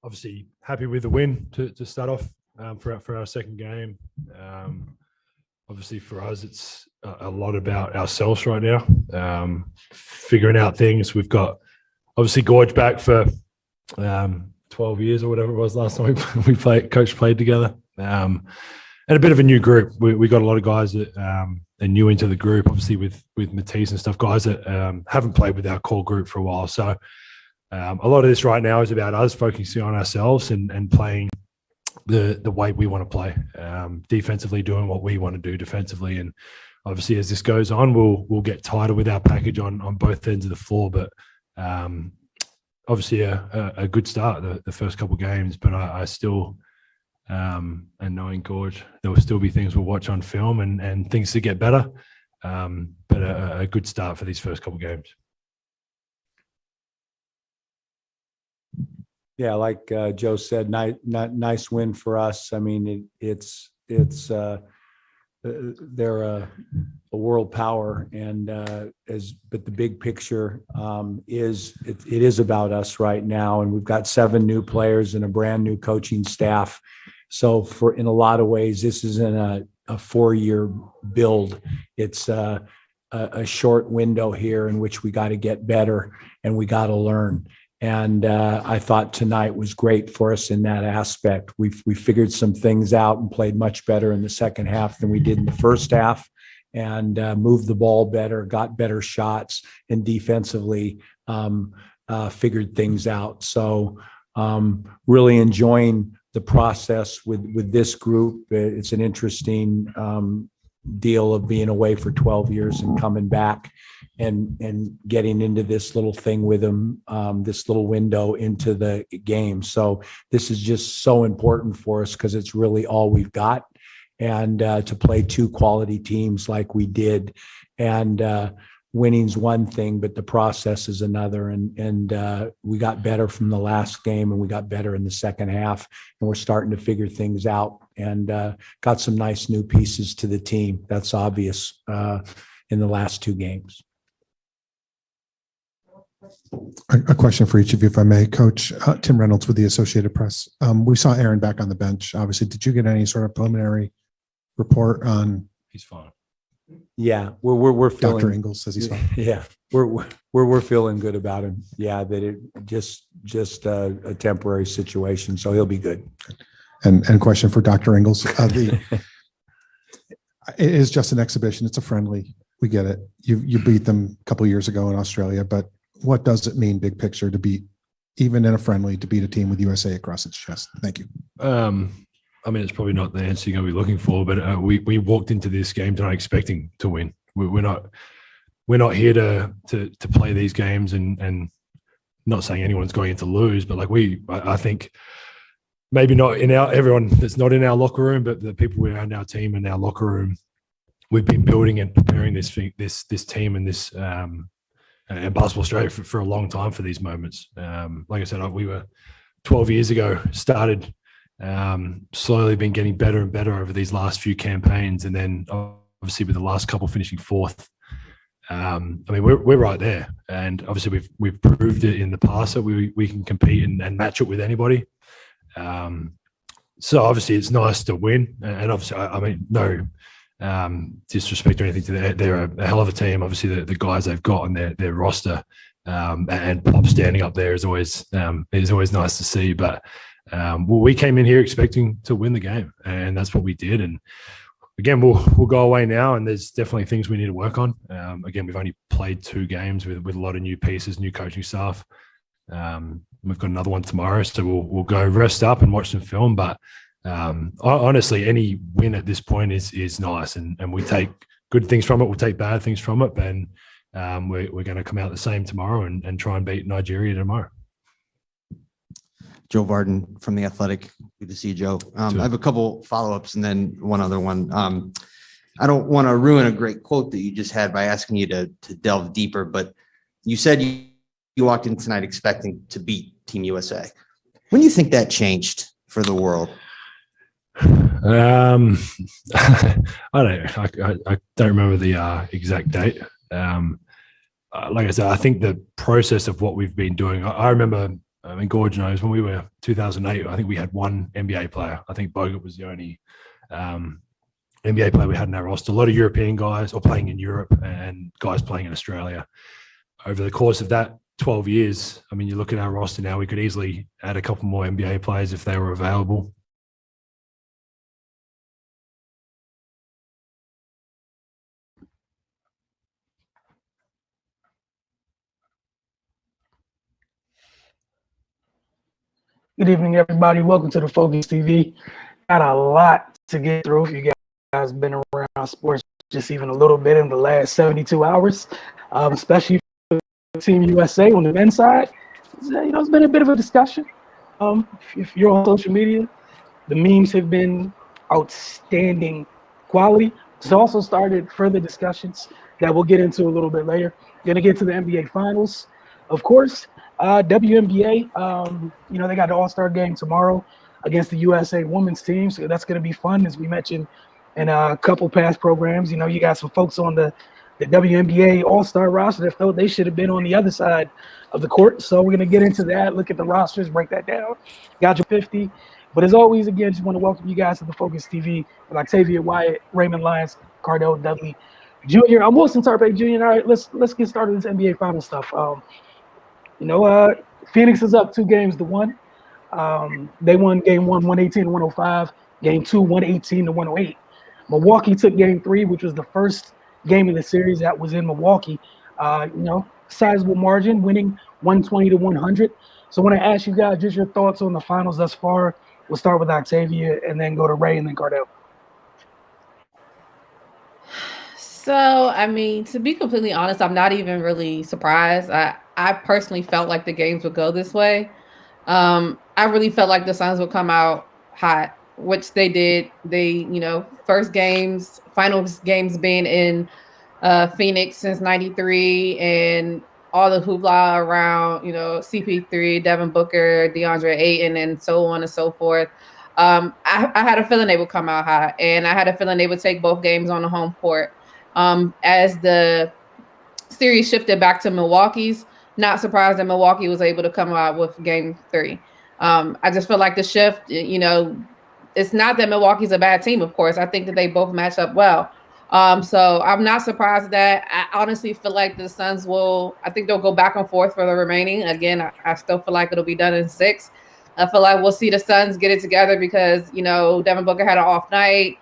obviously happy with the win to start off for our second game. Obviously for us, it's a lot about ourselves right now, figuring out things. We've got obviously Gorge back for 12 years or whatever it was last time we played together, and a bit of a new group. We got a lot of guys that are new into the group, obviously with Matisse and stuff, guys that haven't played with our core group for a while. So a lot of this right now is about us focusing on ourselves and playing the way we want to play, defensively, doing what we want to do defensively. And obviously as this goes on, we'll get tighter with our package on both ends of the floor. But obviously a good start the first couple of games, but I still, and knowing Gorge, there will still be things we'll watch on film and things to get better. But a good start for these first couple of games. Yeah, like Joe said, nice win for us. I mean, they're a world power, and but the big picture it is about us right now, and we've got 7 new players and a brand new coaching staff. So in a lot of ways, this isn't a 4-year build. It's a short window here in which we got to get better and we got to learn. And I thought tonight was great for us in that aspect. We figured some things out and played much better in the second half than we did in the first half, and moved the ball better, got better shots, and defensively figured things out. So really enjoying the process with this group. It's an interesting deal of being away for 12 years and coming back and getting into this little thing with them, this little window into the game. So this is just so important for us because it's really all we've got. And to play 2 quality teams like we did, and winning's one thing, but the process is another. And we got better from the last game, and we got better in the second half, and we're starting to figure things out, and got some nice new pieces to the team. That's obvious in the last 2 games. A question for each of you, if I may. Coach, Tim Reynolds with the Associated Press. We saw Aaron back on the bench. Obviously, did you get any sort of preliminary report on? He's fine. Yeah, we're feeling. Dr. Ingles says he's fine. Yeah, we're feeling good about him. Yeah, that it just a temporary situation, so he'll be good. And question for Dr. Ingles. It is just an exhibition. It's a friendly. We get it. You beat them a couple of years ago in Australia, but what does it mean, big picture, to beat, even in a friendly, to beat a team with USA across its chest? Thank you. I mean, it's probably not the answer you're going to be looking for, but we walked into this game tonight expecting to win. We're not here to play these games and not saying anyone's going in to lose, but I think maybe not in everyone that's not in our locker room, but the people around our team and our locker room, we've been building and preparing this team and this and Basketball Australia for a long time for these moments. Like I said, we were 12 years ago, started slowly been getting better and better over these last few campaigns. And then obviously with the last couple finishing 4th, I mean, we're right there. And obviously we've proved it in the past that we can compete and match it with anybody. So obviously it's nice to win. And obviously, I mean, no disrespect or anything to that. They're a hell of a team. Obviously the guys they've got on their roster, and Pop standing up there is always nice to see. But we came in here expecting to win the game, and that's what we did. And again, we'll go away now, and there's definitely things we need to work on. Again, we've only played 2 games with a lot of new pieces, new coaching staff. We've got another one tomorrow, so we'll go rest up and watch some film. But honestly, any win at this point is nice, and we take good things from it. We'll take bad things from it, and we're going to come out the same tomorrow and try and beat Nigeria tomorrow. Joe Varden from The Athletic. Good to see you, Joe. I have a couple follow-ups and then one other one. I don't want to ruin a great quote that you just had by asking you to delve deeper, but you said you walked in tonight expecting to beat Team USA. When do you think that changed for the world? I don't remember the exact date. Like I said, I think the process of what we've been doing, I remember I mean, Gorge knows when we were 2008, I think we had one NBA player. I think Bogut was the only NBA player we had in our roster. A lot of European guys or playing in Europe and guys playing in Australia. Over the course of that 12 years, I mean, you look at our roster now, we could easily add a couple more NBA players if they were available. Good evening, everybody. Welcome to the Focus TV. Got a lot to get through. If you guys been around sports just even a little bit in the last 72 hours, especially for Team USA on the men's side, it's been a bit of a discussion. If you're on social media, the memes have been outstanding quality. It's also started further discussions that we'll get into a little bit later. Going to get to the NBA Finals, of course. WNBA, they got the All-Star game tomorrow against the USA women's team. So that's going to be fun, as we mentioned in a couple past programs. You got some folks on the WNBA All-Star roster that felt they should have been on the other side of the court. So we're going to get into that, look at the rosters, break that down. Got your 50. But as always, again, just want to welcome you guys to the Focus TV with Octavia, Wyatt, Raymond Lyons, Cardell, Dudley Jr. I'm Wilson Tarpe Jr. All right, let's get started with this NBA final stuff. Phoenix is up 2-1. They won game 1, 118-105. Game 2, 118-108. Milwaukee took game 3, which was the first game of the series that was in Milwaukee. Sizable margin, winning 120-100. So when I ask you guys just your thoughts on the finals thus far, we'll start with Octavia and then go to Ray and then Cardell. So, I mean, to be completely honest, I'm not even really surprised. I personally felt like the games would go this way. I really felt like the Suns would come out hot, which they did. They, finals games being in Phoenix since '93 and all the hoopla around, CP3, Devin Booker, DeAndre Ayton, and so on and so forth. I had a feeling they would come out hot, and I had a feeling they would take both games on the home court. As the series shifted back to Milwaukee's, not surprised that Milwaukee was able to come out with game 3. I just feel like the shift, it's not that Milwaukee's a bad team, of course. I think that they both match up well. So I'm not surprised that I honestly feel like the Suns I think they'll go back and forth for the remaining. Again, I still feel like it'll be done in 6. I feel like we'll see the Suns get it together because, Devin Booker had an off night.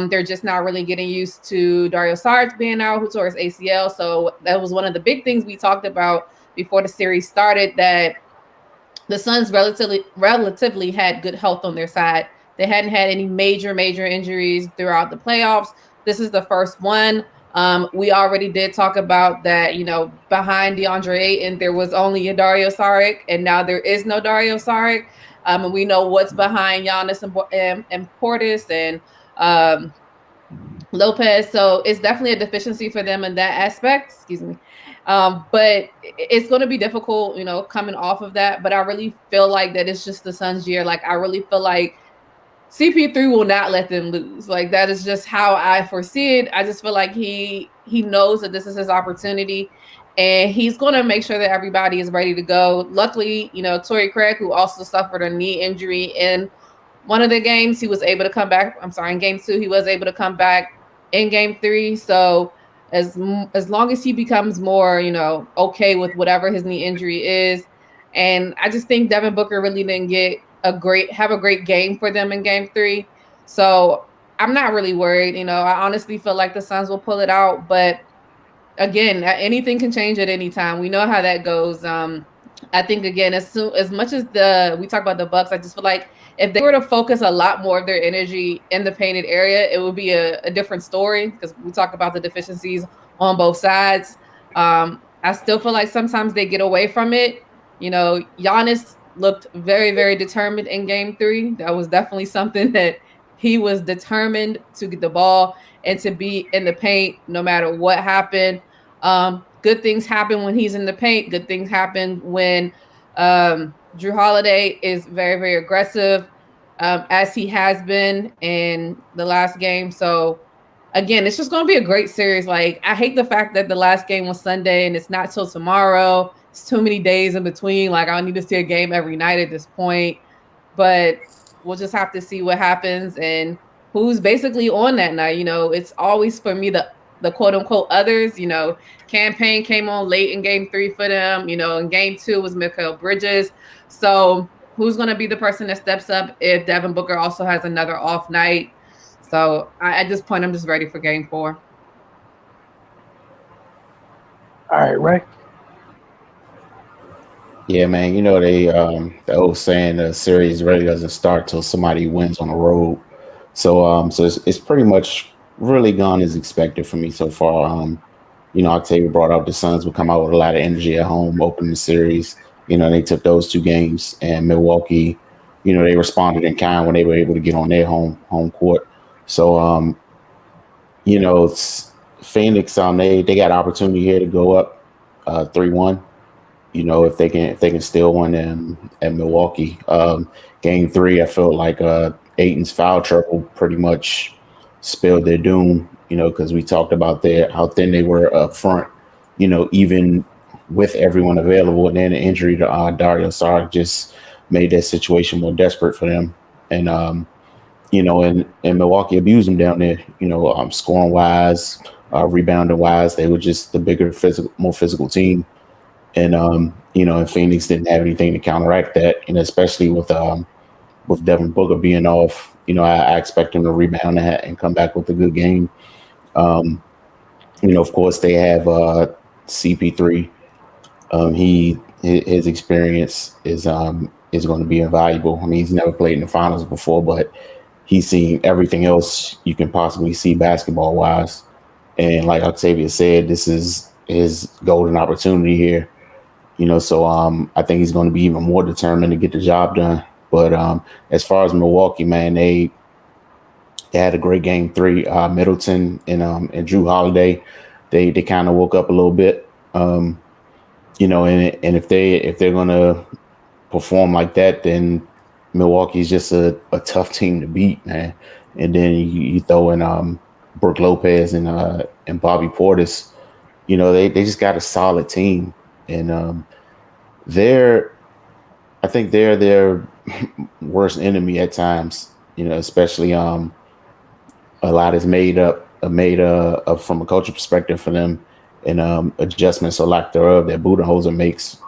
They're just not really getting used to Dario Saric being out, who tore his ACL. So that was one of the big things we talked about before the series started, that the Suns relatively had good health on their side. They hadn't had any major injuries throughout the playoffs. This is the first one. We already did talk about that, behind DeAndre Ayton, there was only a Dario Saric, and now there is no Dario Saric. And we know what's behind Giannis and Portis and Lopez. So it's definitely a deficiency for them in that aspect. Excuse me. But it's going to be difficult, coming off of that. But I really feel like that it's just the Suns' year. Like, I really feel like CP3 will not let them lose. Like, that is just how I foresee it. I just feel like he knows that this is his opportunity, and he's going to make sure that everybody is ready to go. Luckily, Torrey Craig, who also suffered a knee injury in one of the games, he was able to come back. In game 2, he was able to come back in game 3. So as long as he becomes more, okay with whatever his knee injury is. And I just think Devin Booker really didn't have a great game for them in game 3. So I'm not really worried. I honestly feel like the Suns will pull it out. But again, anything can change at any time. We know how that goes. I think, again, as much as we talk about the Bucks, I just feel like if they were to focus a lot more of their energy in the painted area, it would be a different story, because we talk about the deficiencies on both sides. I still feel like sometimes they get away from it. Giannis looked very, very determined in game 3. That was definitely something that he was determined to get the ball and to be in the paint no matter what happened. Good things happen when he's in the paint. Good things happen when Drew Holiday is very, very aggressive, as he has been in the last game. So, again, it's just going to be a great series. Like, I hate the fact that the last game was Sunday and it's not till tomorrow. it's too many days in between. Like, I need to see a game every night at this point. But we'll just have to see what happens and who's basically on that night. You know, it's always for me the quote unquote others. You know, Campaign came on late in game 3 for them. You know, in game 2 was Mikal Bridges. So who's going to be the person that steps up if Devin Booker also has another off night? So at this point, I'm just ready for game 4. All right, Ray. Yeah, man. You know, the old saying, the series really doesn't start till somebody wins on the road. So it's pretty much really gone as expected for me so far. You know, Octavia brought up the Suns would come out with a lot of energy at home, opening the series. You know, they took those 2 games, and Milwaukee, you know, they responded in kind when they were able to get on their home court. So, you know, it's Phoenix, they got an opportunity here to go up 3-1. You know, if they can steal one in Milwaukee. Game 3, I felt like Ayton's foul trouble pretty much spilled their doom. You know, because we talked about how thin they were up front. You know, even with everyone available, and then the injury to Dario Saric just made that situation more desperate for them. And you know, and Milwaukee abused them down there. You know, scoring wise, rebounding wise, they were just the bigger, more physical team. And you know, and Phoenix didn't have anything to counteract that, and especially with Devin Booker being off, you know, I expect him to rebound and come back with a good game. You know, of course, they have CP3. His experience is going to be invaluable. I mean, he's never played in the finals before, but he's seen everything else you can possibly see basketball wise. And like Octavia said, this is his golden opportunity here. You know, so I think he's going to be even more determined to get the job done. But as far as Milwaukee, man, they had a great game 3. Middleton and Drew Holiday, they kind of woke up a little bit. You know, and if they're going to perform like that, then Milwaukee's just a tough team to beat, man. And then you throw in Brook Lopez and Bobby Portis. You know, they just got a solid team. And I think they're their worst enemy at times, you know, especially a lot is made up from a culture perspective for them, and adjustments or lack thereof that Budenholzer makes.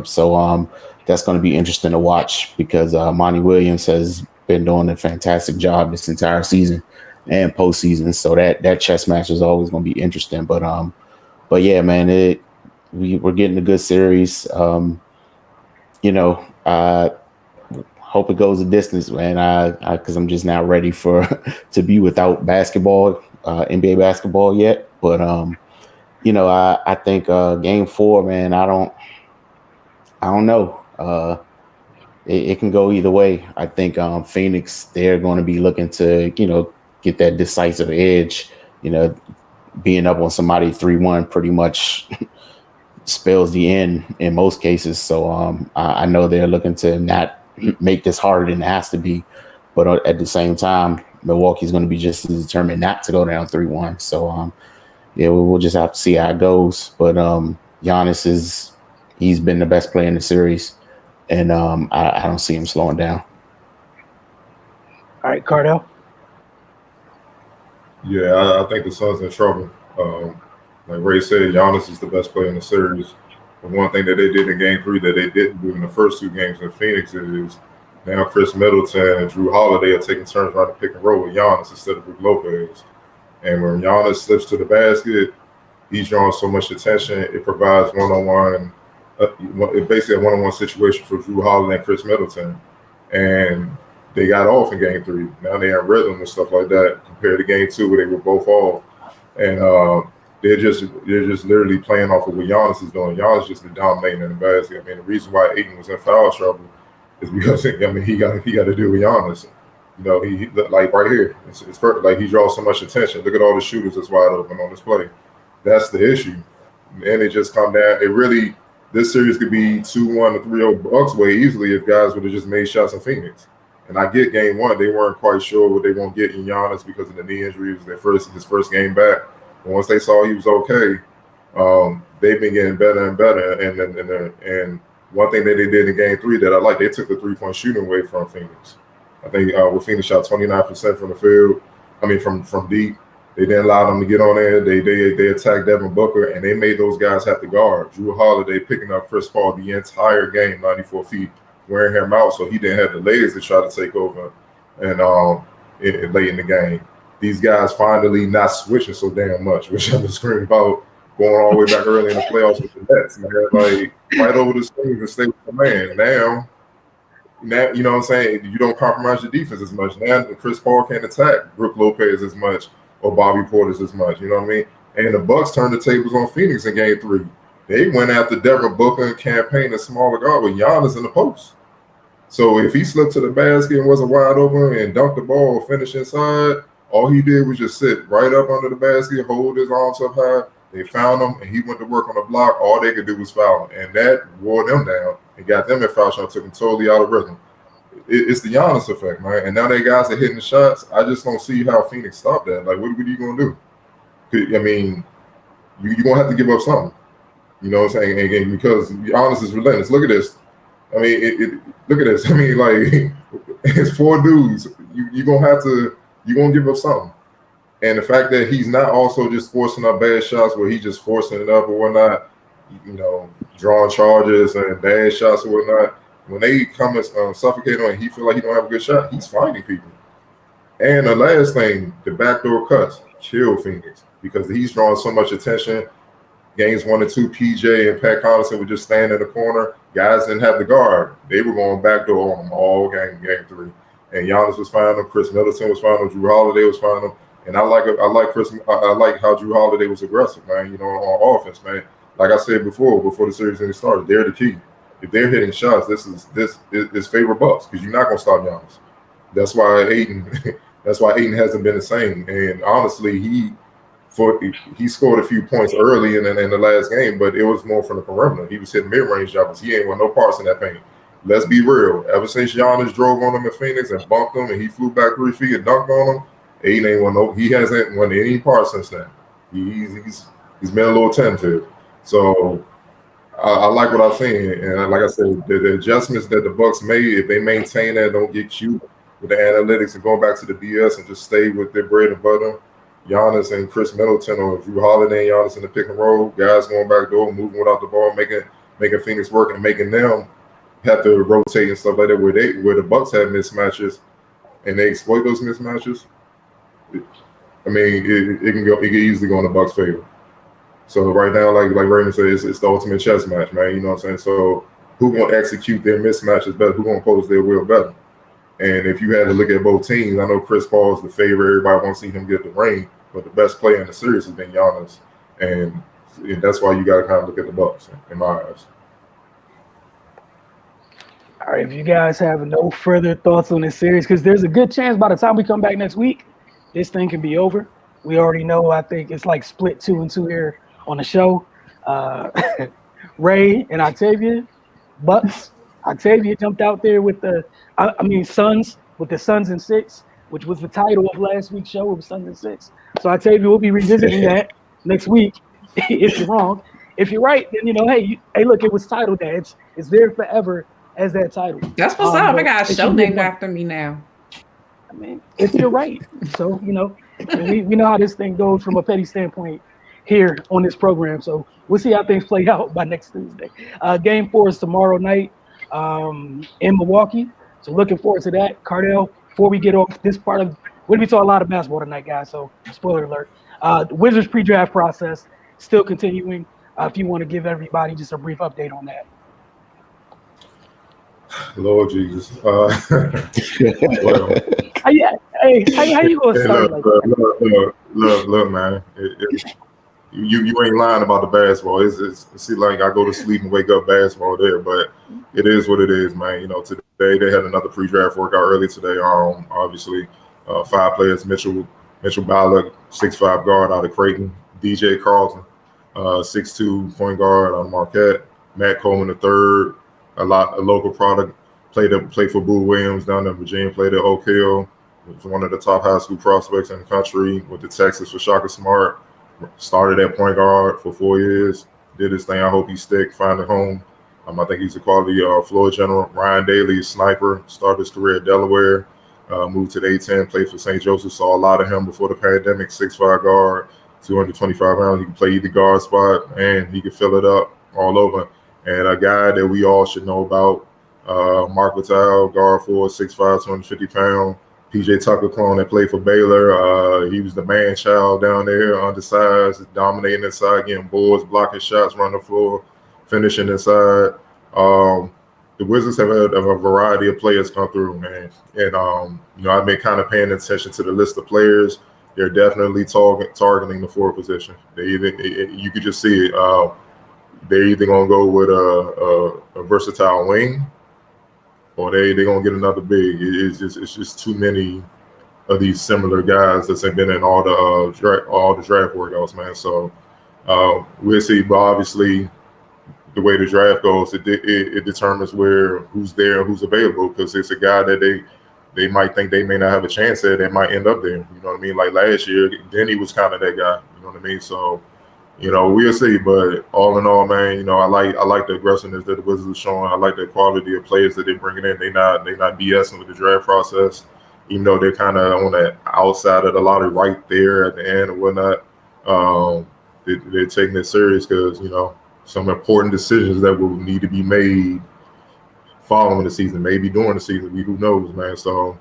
So that's going to be interesting to watch, because Monty Williams has been doing a fantastic job this entire season and postseason. So that chess match is always going to be interesting. But yeah, man, we're getting a good series. You know, I hope it goes a distance, man. Because I'm just not ready to be without basketball, NBA basketball yet. But you know, I think game 4, man. I don't know. It can go either way. I think Phoenix, they're going to be looking to, you know, get that decisive edge. You know, being up on somebody 3-1 pretty much spells the end in most cases. So I know they're looking to not make this harder than it has to be. But at the same time, Milwaukee's going to be just as determined not to go down 3-1. So, yeah, we'll just have to see how it goes. But Giannis he's been the best player in the series, and I don't see him slowing down. All right, Cardell. Yeah, I think the Suns in trouble. Like Ray said, Giannis is the best player in the series. But one thing that they did in game 3 that they didn't do in the first 2 games in Phoenix is now Chris Middleton and Drew Holiday are taking turns running pick and roll with Giannis instead of Brook Lopez. And when Giannis slips to the basket, he's drawing so much attention. It provides one-on-one, basically a one-on-one situation for Drew Holiday and Chris Middleton. And they got off in game 3. Now they're in rhythm and stuff like that compared to game 2 where they were both off. And they're just literally playing off of what Giannis is doing. Giannis just been dominating in the basket. I mean, the reason why Ayton was in foul trouble is because he got to deal with Giannis. You know, he like right here, it's perfect. Like, he draws so much attention. Look at all the shooters that's wide open on this play. That's the issue. And it just come down. This series could be 2-1 or 3-0 Bucks way easily if guys would have just made shots in Phoenix. And I get game 1, they weren't quite sure what they won't get in Giannis because of the knee injury. It was his first game back. But once they saw he was okay, they've been getting better and better. And one thing that they did in game 3 that I like, they took the 3-point shooting away from Phoenix. I think with Phoenix shot 29% from the field. I mean, from deep. They didn't allow them to get on there. They attacked Devin Booker, and they made those guys have to guard. Drew Holiday picking up Chris Paul the entire game, 94 feet, wearing him out, so he didn't have the legs to try to take over. And late in the game, these guys finally not switching so damn much, which I've been screaming about going all the way back early in the playoffs with the Nets. Man, like right over the screen and stay with the man. Now, you know what I'm saying? You don't compromise your defense as much. Now Chris Paul can't attack Brook Lopez as much or Bobby Portis as much. You know what I mean? And the Bucks turned the tables on Phoenix in game 3. They went after Devin Booker and campaigned a smaller guard with Giannis in the post. So if he slipped to the basket and wasn't wide open and dunked the ball or finished inside, all he did was just sit right up under the basket, hold his arms up high. They found him, and he went to work on the block. All they could do was foul him, and that wore them down and got them in foul shot, took them totally out of rhythm. It's the Giannis effect, man. And now they guys are hitting the shots. I just don't see how Phoenix stopped that. Like, what are you going to do? I mean, you're going to have to give up something. You know what I'm saying? And because Giannis is relentless. Look at this. I mean, look at this. I mean, like, it's 4 dudes. You're going to give up something. And the fact that he's not also just forcing up bad shots where he's just forcing it up or whatnot, you know, drawing charges and bad shots or whatnot, when they come and suffocate him and he feel like he don't have a good shot, he's finding people. And the last thing, the backdoor cuts kill Phoenix because he's drawing so much attention. Games 1 and 2, PJ and Pat Connaughton would just stand in the corner. Guys didn't have the guard. They were going backdoor on him all game 3. And Giannis was finding him. Chris Middleton was finding him. Drew Holiday was finding him. And I like how Drew Holiday was aggressive, man. You know, on offense, man. Like I said before the series even started, they're the key. If they're hitting shots, this is favor Bucks because you're not gonna stop Giannis. That's why Ayton hasn't been the same. And honestly, he scored a few points early in the last game, but it was more from the perimeter. He was hitting mid-range jumpers. He ain't want no parts in that paint. Let's be real. Ever since Giannis drove on him in Phoenix and bumped him and he flew back 3 feet and dunked on him, he hasn't won any parts since then. He's been a little tentative. So I like what I've seen. And like I said, the adjustments that the Bucks made, if they maintain that, don't get cute with the analytics and going back to the BS and just stay with their bread and butter, Giannis and Chris Middleton or Drew Holiday and Giannis in the pick and roll, guys going back door, moving without the ball, making Phoenix work and making them have to rotate and stuff like that, where the Bucks have mismatches and they exploit those mismatches. I mean, it can easily go in the Bucks' favor. So right now, like Raymond said, it's the ultimate chess match, man. You know what I'm saying? So who gonna execute their mismatches better? Who gonna pose their will better? And if you had to look at both teams, I know Chris Paul is the favorite. Everybody wants to see him get the ring, but the best player in the series has been Giannis, and that's why you got to kind of look at the Bucks in my eyes. All right, if you guys have no further thoughts on this series, because there's a good chance by the time we come back next week, this thing can be over. We already know, I think it's like split 2-2 here on the show. Ray and Octavia, Bucks. Octavia jumped out there with Suns, with the Suns in 6, which was the title of last week's show. It was Suns in 6. So Octavia will be revisiting that next week if you're wrong. If you're right, then, hey, look, it was titled that. It's there forever as that title. That's what's up. I got a show named after me now. I mean, if you're right. So, we know how this thing goes from a petty standpoint here on this program. So we'll see how things play out by next Tuesday. Game 4 is tomorrow night in Milwaukee. So looking forward to that. Cardell, before we get off this part of – we're going to be talking a lot of basketball tonight, guys. So spoiler alert. The Wizards pre-draft process still continuing. If you want to give everybody just a brief update on that. Lord Jesus. How you gonna start like that? Look, man. You ain't lying about the basketball. It's see, like I go to sleep and wake up basketball there, but it is what it is, man. Today they had another pre-draft workout early today. Obviously, 5 players: Mitchell Ballack, 6'5" guard out of Creighton; DJ Carlton, 6'2" point guard out of Marquette; Matt Coleman III, a local product, played for Boo Williams down in Virginia, played at Oak Hill, was one of the top high school prospects in the country, went to Texas for Shaka Smart, Started at point guard for 4 years. Did his thing. I hope he stick. Find a home. I think he's a quality floor general. Ryan Daly, sniper. Started his career at Delaware. Moved to the A-10. Played for St. Joseph. Saw a lot of him before the pandemic. 6'5" guard, 225 pounds. He can play either guard spot, and he can fill it up all over. And a guy that we all should know about, Mark Vitale, guard forward, 6'5", 250 pounds. PJ Tucker clone that played for Baylor. He was the man child down there, undersized, dominating inside, getting boards, blocking shots, running the floor, finishing inside. The Wizards have had a variety of players come through, man. And, I've been kind of paying attention to the list of players. They're definitely targeting the forward position. You could just see it. They're either going to go with a versatile wing, or they're going to get another big. It's just too many of these similar guys that's been in all the draft workouts, man. So we'll see. But obviously, the way the draft goes, it determines who's there and who's available, because it's a guy that they might think they may not have a chance at that might end up there. You know what I mean? Like last year, Denny was kind of that guy. You know what I mean? So, we'll see. But all in all, man, I like the aggressiveness that the Wizards are showing. I like the quality of players that they're bringing in. They're not BSing with the draft process, even though they're kind of on the outside of the lottery right there at the end and whatnot. They're taking it serious because, some important decisions that will need to be made following the season, maybe during the season. Who knows, man? So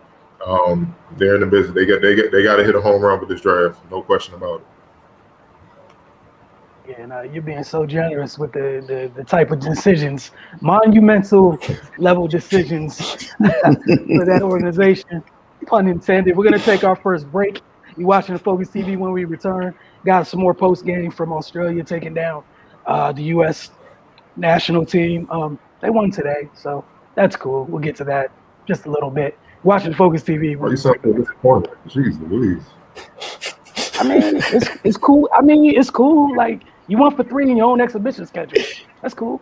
they're in the business. They got to hit a home run with this draft, no question about it. Yeah, and you're being so generous with the type of decisions, monumental level decisions for that organization. Pun intended. We're gonna take our first break. You're watching the Focus TV. When we return, got some more post game from Australia taking down the U.S. national team. They won today, so that's cool. We'll get to that just a little bit. Watching Focus TV. Are you something disappointed? Jeez Louise. I mean, it's cool. I mean, it's cool. Like, you went for 3 in your own exhibition schedule. That's cool.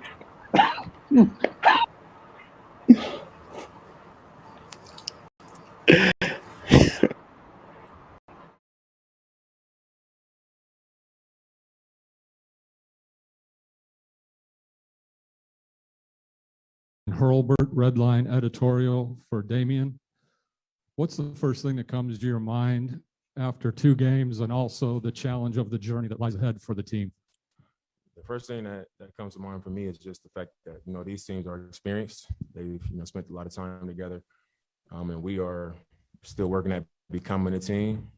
Hurlburt Redline editorial for Damian. What's the first thing that comes to your mind after 2 games, and also the challenge of the journey that lies ahead for the team? The first thing that comes to mind for me is just the fact that, these teams are experienced. They've, spent a lot of time together. And we are still working at becoming a team,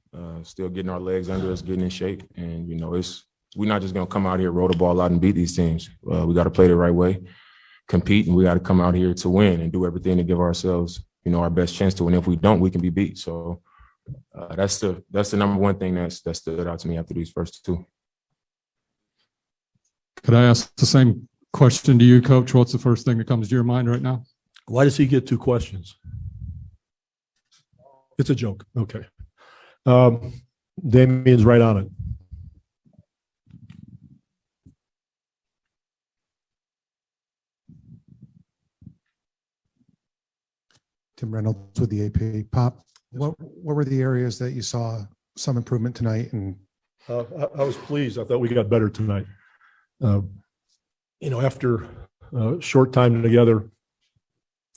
still getting our legs under us, getting in shape. And, we're not just going to come out here, roll the ball out and beat these teams. We got to play the right way, compete, and we got to come out here to win and do everything to give ourselves, our best chance to win. If we don't, we can be beat. So that's the number one thing that stood out to me after these first 2. Could I ask the same question to you, Coach? What's the first thing that comes to your mind right now? Why does he get 2 questions? It's a joke. Okay. Damian's right on it. Tim Reynolds with the AP. Pop, what were the areas that you saw some improvement tonight? And I was pleased. I thought we got better tonight. After a short time together,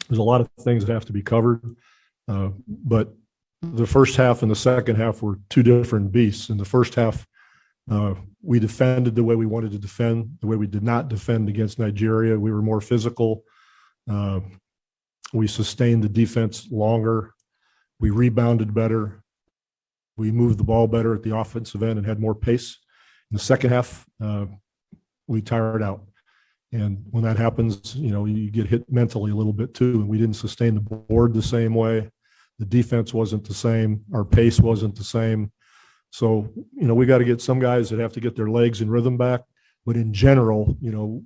there's a lot of things that have to be covered. But the first half and the second half were 2 different beasts. In the first half, we defended the way we wanted to defend, the way we did not defend against Nigeria. We were more physical. We sustained the defense longer. We rebounded better. We moved the ball better at the offensive end and had more pace. In the second half, we tired out. And when that happens, you get hit mentally a little bit too. And we didn't sustain the board the same way. The defense wasn't the same. Our pace wasn't the same. So, we got to get some guys that have to get their legs and rhythm back. But in general,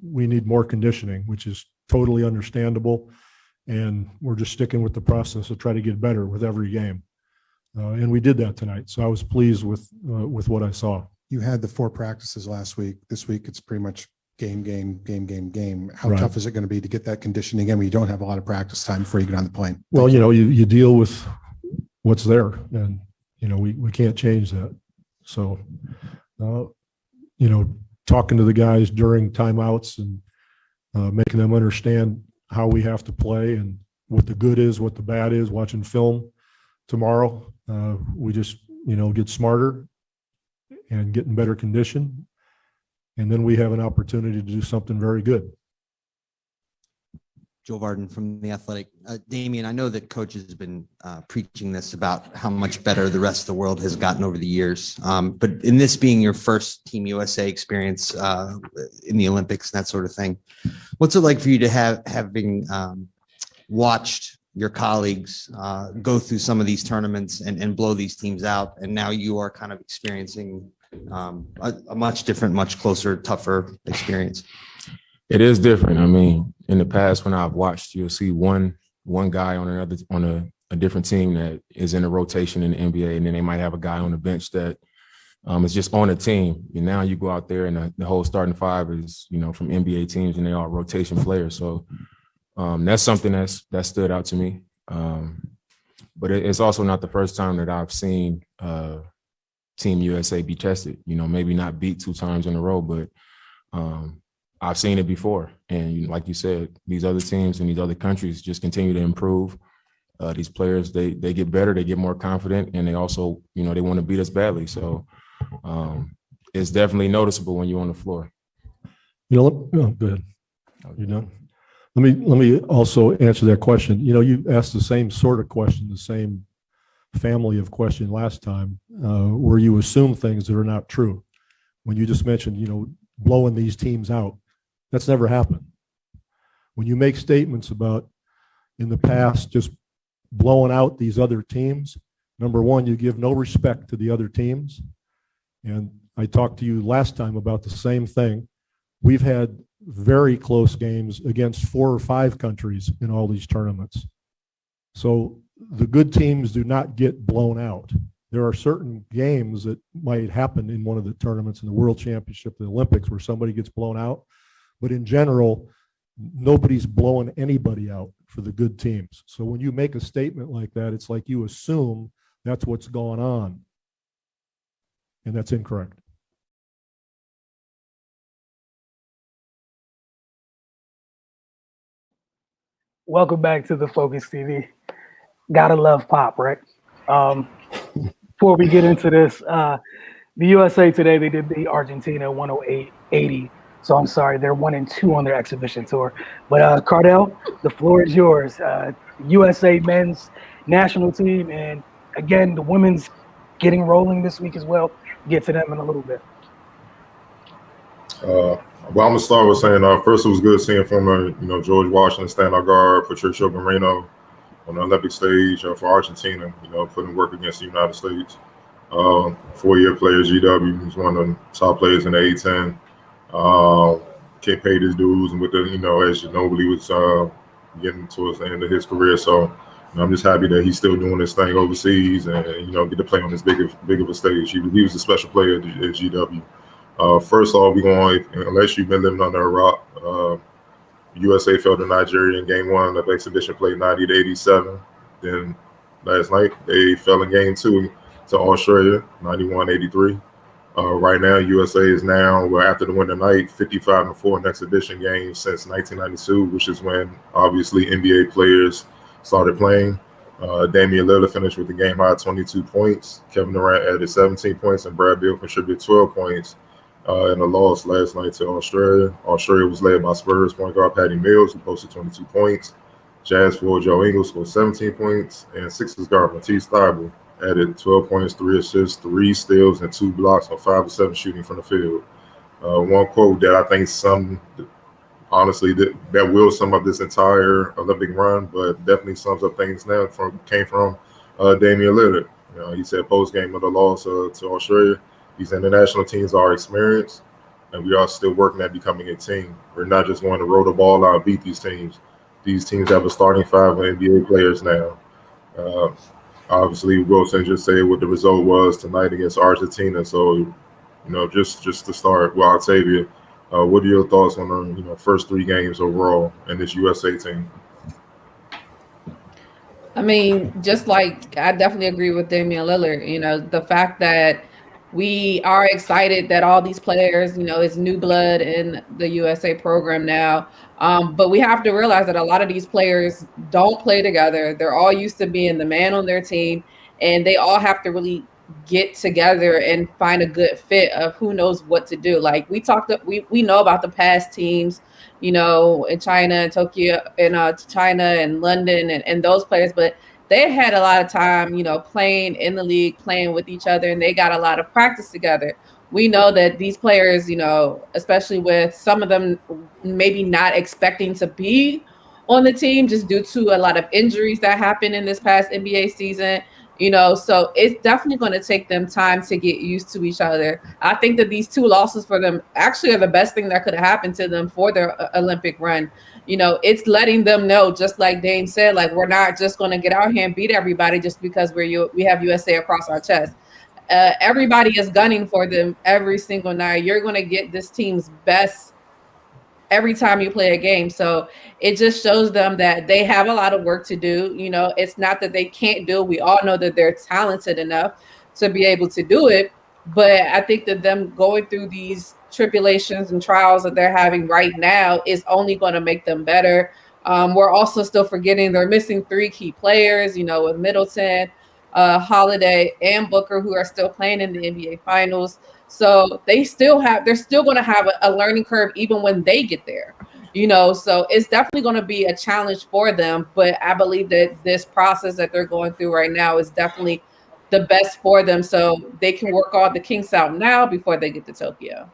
we need more conditioning, which is totally understandable. And we're just sticking with the process to try to get better with every game. And we did that tonight. So I was pleased with what I saw. you had the 4 practices last week. This week, it's pretty much game. How Right. tough is it going to be to get that conditioning in when you don't have a lot of practice time before you get on the plane? Well, you deal with what's there, and we can't change that. So talking to the guys during timeouts and making them understand how we have to play and what the good is, what the bad is, watching film tomorrow. We just, get smarter and get in better condition. And then we have an opportunity to do something very good. Joe Varden from The Athletic. Damian, I know that coach has been preaching this about how much better the rest of the world has gotten over the years. But in this being your first Team USA experience in the Olympics and that sort of thing, what's it like for you to having watched your colleagues go through some of these tournaments and blow these teams out, and now you are kind of experiencing a much different, much closer, tougher experience? It is different. I mean, in the past, when I've watched, you'll see one guy on a different team that is in a rotation in the NBA, and then they might have a guy on the bench that is just on a team. And now you go out there, and the whole starting five is, from NBA teams, and they are rotation players. So that's something that stood out to me. But it's also not the first time that I've seen Team USA be tested. Maybe not beat 2 times in a row, but I've seen it before. And like you said, these other teams in these other countries just continue to improve. These players, they get better, they get more confident, and they also, they want to beat us badly. So it's definitely noticeable when you're on the floor. Go ahead. You done? Let me also answer that question. You asked the same sort of question, the same family of question last time, where you assume things that are not true. When you just mentioned, blowing these teams out, that's never happened. When you make statements about in the past just blowing out these other teams, number one, you give no respect to the other teams. And I talked to you last time about the same thing. We've had very close games against 4 or 5 countries in all these tournaments. So the good teams do not get blown out. There are certain games that might happen in one of the tournaments in the World Championship, the Olympics, where somebody gets blown out. But in general, nobody's blowing anybody out for the good teams. So when you make a statement like that, it's like you assume that's what's going on. And that's incorrect. Welcome back to the Focus TV. Gotta love Pop, right? Before we get into this, the USA today, they did beat Argentina 108-80. So I'm sorry, they're 1-2 on their exhibition tour. But Cardell, the floor is yours. USA men's national team, and again, the women's getting rolling this week as well. Get to them in a little bit. Well, I'm gonna start with saying first, it was good seeing former, George Washington, standout guard Patricia Moreno on the Olympic stage for Argentina. Putting work against the United States. 4-year player, GW, was one of the top players in the A10. Can't pay his dues, and with the, as Ginobili was getting towards the end of his career. So I'm just happy that he's still doing this thing overseas and get to play on this big of a stage. He was a special player at GW. First off, unless you've been living under a rock, USA fell to Nigeria in game 1 of exhibition play 90-87. Then last night they fell in game 2 to Australia 91-83. Right now, USA is after the win tonight, 55-4 in exhibition games since 1992, which is when obviously NBA players started playing. Damian Lillard finished with the game high 22 points. Kevin Durant added 17 points, and Brad Beal contributed 12 points in a loss last night to Australia. Australia was led by Spurs point guard Patty Mills, who posted 22 points. Jazz forward Joe Ingles scored 17 points, and Sixers guard Matisse Thybulle added 12 points, 3 assists, 3 steals, and 2 blocks on 5 of 7 shooting from the field. One quote that I think that will sum up this entire Olympic run, but definitely sums up things now came from Damian Lillard. He said post-game of the loss to Australia, these international teams are experienced, and we are still working at becoming a team. We're not just going to roll the ball out and beat these teams. These teams have a starting 5 of NBA players now. Obviously, Wilson just said what the result was tonight against Argentina. So, just to start with Octavia, what are your thoughts on the first 3 games overall in this USA team? I mean, just like I definitely agree with Damian Lillard. The fact that we are excited that all these players, it's new blood in the USA program now. But we have to realize that a lot of these players don't play together. They're all used to being the man on their team, and they all have to really get together and find a good fit of who knows what to do. Like we know about the past teams, in China and Tokyo, in China and London and those players, but they had a lot of time, playing in the league, playing with each other, and they got a lot of practice together. We know that these players, especially with some of them maybe not expecting to be on the team just due to a lot of injuries that happened in this past NBA season, so it's definitely going to take them time to get used to each other. I think that these 2 losses for them actually are the best thing that could have happened to them for their Olympic run. It's letting them know, just like Dame said, like, we're not just going to get out here and beat everybody just because we have USA across our chest. Everybody is gunning for them every single night. You're going to get this team's best every time you play a game. So it just shows them that they have a lot of work to do. It's not that they can't do it. We all know that they're talented enough to be able to do it. But I think that them going through these tribulations and trials that they're having right now is only going to make them better. We're also still forgetting they're missing 3 key players, with Middleton, Holiday, and Booker, who are still playing in the NBA Finals. So they're still going to have a learning curve even when they get there, so it's definitely going to be a challenge for them. But I believe that this process that they're going through right now is definitely the best for them, so they can work all the kinks out now before they get to Tokyo.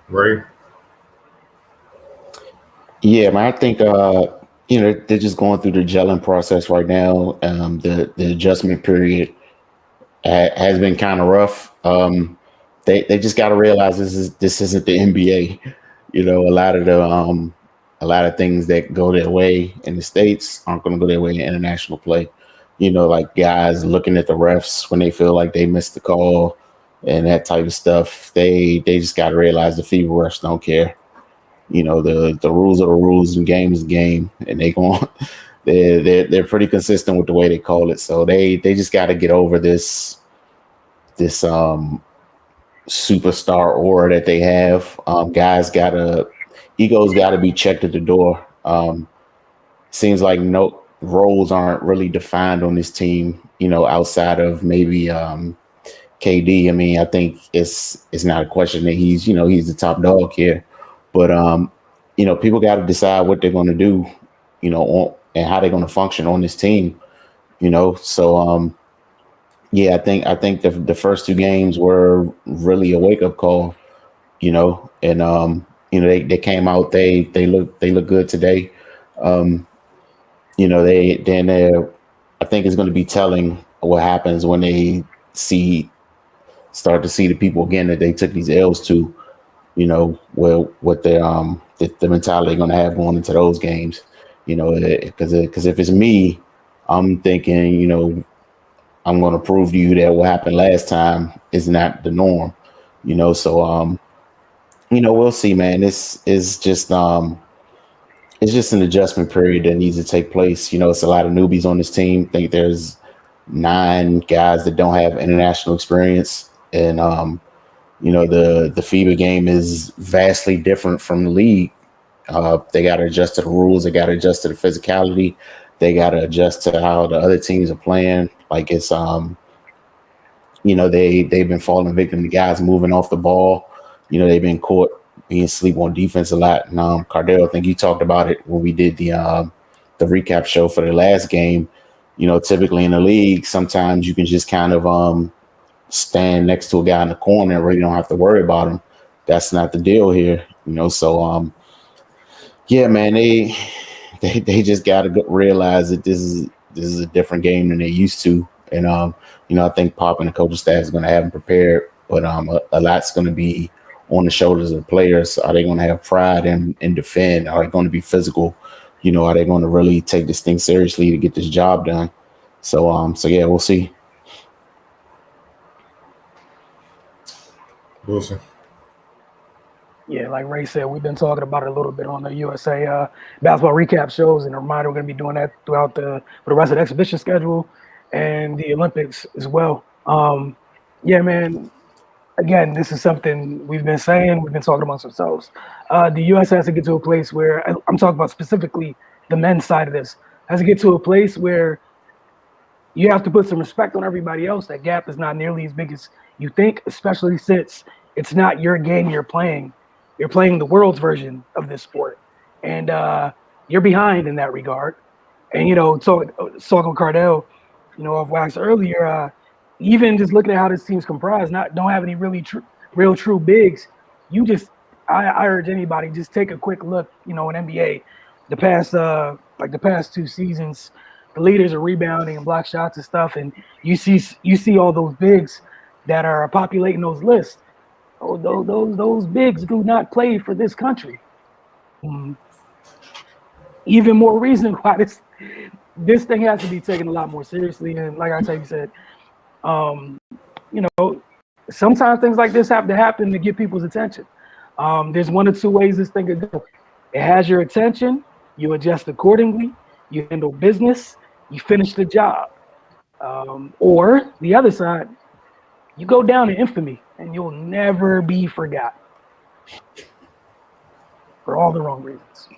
Ray? Yeah, man, I think they're just going through the gelling process right now. The adjustment period has been kind of rough. They just got to realize this isn't the NBA. A lot of things that go their way in the States aren't going to go their way in international play. Like guys looking at the refs when they feel like they missed the call and that type of stuff. They just got to realize the FIBA refs don't care. The rules are the rules and game is game, and they're pretty consistent with the way they call it. So they just got to get over this superstar aura that they have. Egos gotta be checked at the door. Seems like no roles aren't really defined on this team, outside of maybe KD. I mean, I think it's not a question that he's the top dog here, but people got to decide what they're going to do, and how they're going to function on this team, So yeah, I think the first 2 games were really a wake up call, and they came out, they look good today. I think it's going to be telling what happens when they start to see the people again that they took these L's to, what the mentality they're going to have going into those games, because if it's me, I'm thinking, I'm going to prove to you that what happened last time is not the norm, So, we'll see, man. It's just an adjustment period that needs to take place. It's a lot of newbies on this team. I think there's 9 guys that don't have international experience, and the FIBA game is vastly different from the league. They got to adjust to the rules. They got to adjust to the physicality. They got to adjust to how the other teams are playing. Like it's, they've been falling victim to guys moving off the ball. They've been caught being asleep on defense a lot. And Cardell, I think you talked about it when we did the recap show for the last game. Typically in the league, sometimes you can just kind of stand next to a guy in the corner and really don't have to worry about him. That's not the deal here, So yeah, man, they just got to realize that this is a different game than they used to, and I think Pop and the coaching staff is going to have them prepared, but a lot's going to be on the shoulders of the players. Are they going to have pride and defend? Are they going to be physical? Are they going to really take this thing seriously to get this job done? So yeah, we'll see. Wilson. Yeah, like Ray said, we've been talking about it a little bit on the USA basketball recap shows, and a reminder, we're going to be doing that throughout for the rest of the exhibition schedule. and the Olympics as well. Yeah, man. Again, this is something we've been saying. We've been talking amongst ourselves. The U.S. has to get to a place where I'm talking about specifically the men's side of this. Has to get to a place where you have to put some respect on everybody else. That gap is not nearly as big as you think, especially since it's not your game you're playing. You're playing the world's version of this sport, and you're behind in that regard. And talking with Cardell, of wax earlier, even just looking at how this team's comprised, don't have any real true bigs. I urge anybody just take a quick look. In NBA, the past 2 seasons, the leaders are rebounding and block shots and stuff, and you see all those bigs that are populating those lists. Oh, those bigs do not play for this country. Even more reason why this thing has to be taken a lot more seriously. And like Octavia said, sometimes things like this have to happen to get people's attention. There's one or two ways this thing could go. It has your attention, you adjust accordingly, you handle business, you finish the job. Or the other side, you go down in infamy and you'll never be forgotten for all the wrong reasons.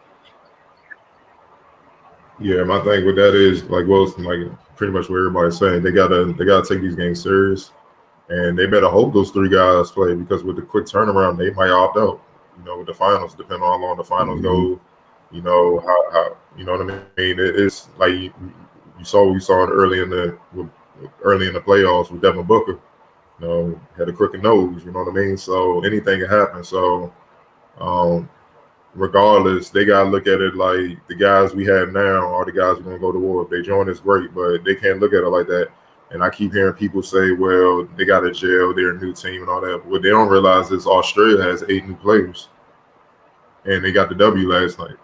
Yeah, my thing with that is like Wilson, like pretty much what everybody's saying. They gotta take these games serious, and they better hope those three guys play, because with the quick turnaround, they might opt out. With the finals, depending on how long the finals go, how what I mean. It's like you saw it early in the playoffs with Devin Booker. Had a crooked nose. You know what I mean. So anything can happen. So regardless, they gotta look at it like the guys we have now are the guys we're gonna go to war. If they join us, great, but they can't look at it like that. And I keep hearing people say, well, they got a jail, they're a new team and all that. But what they don't realize is Australia has 8 new players, and they got the W last night.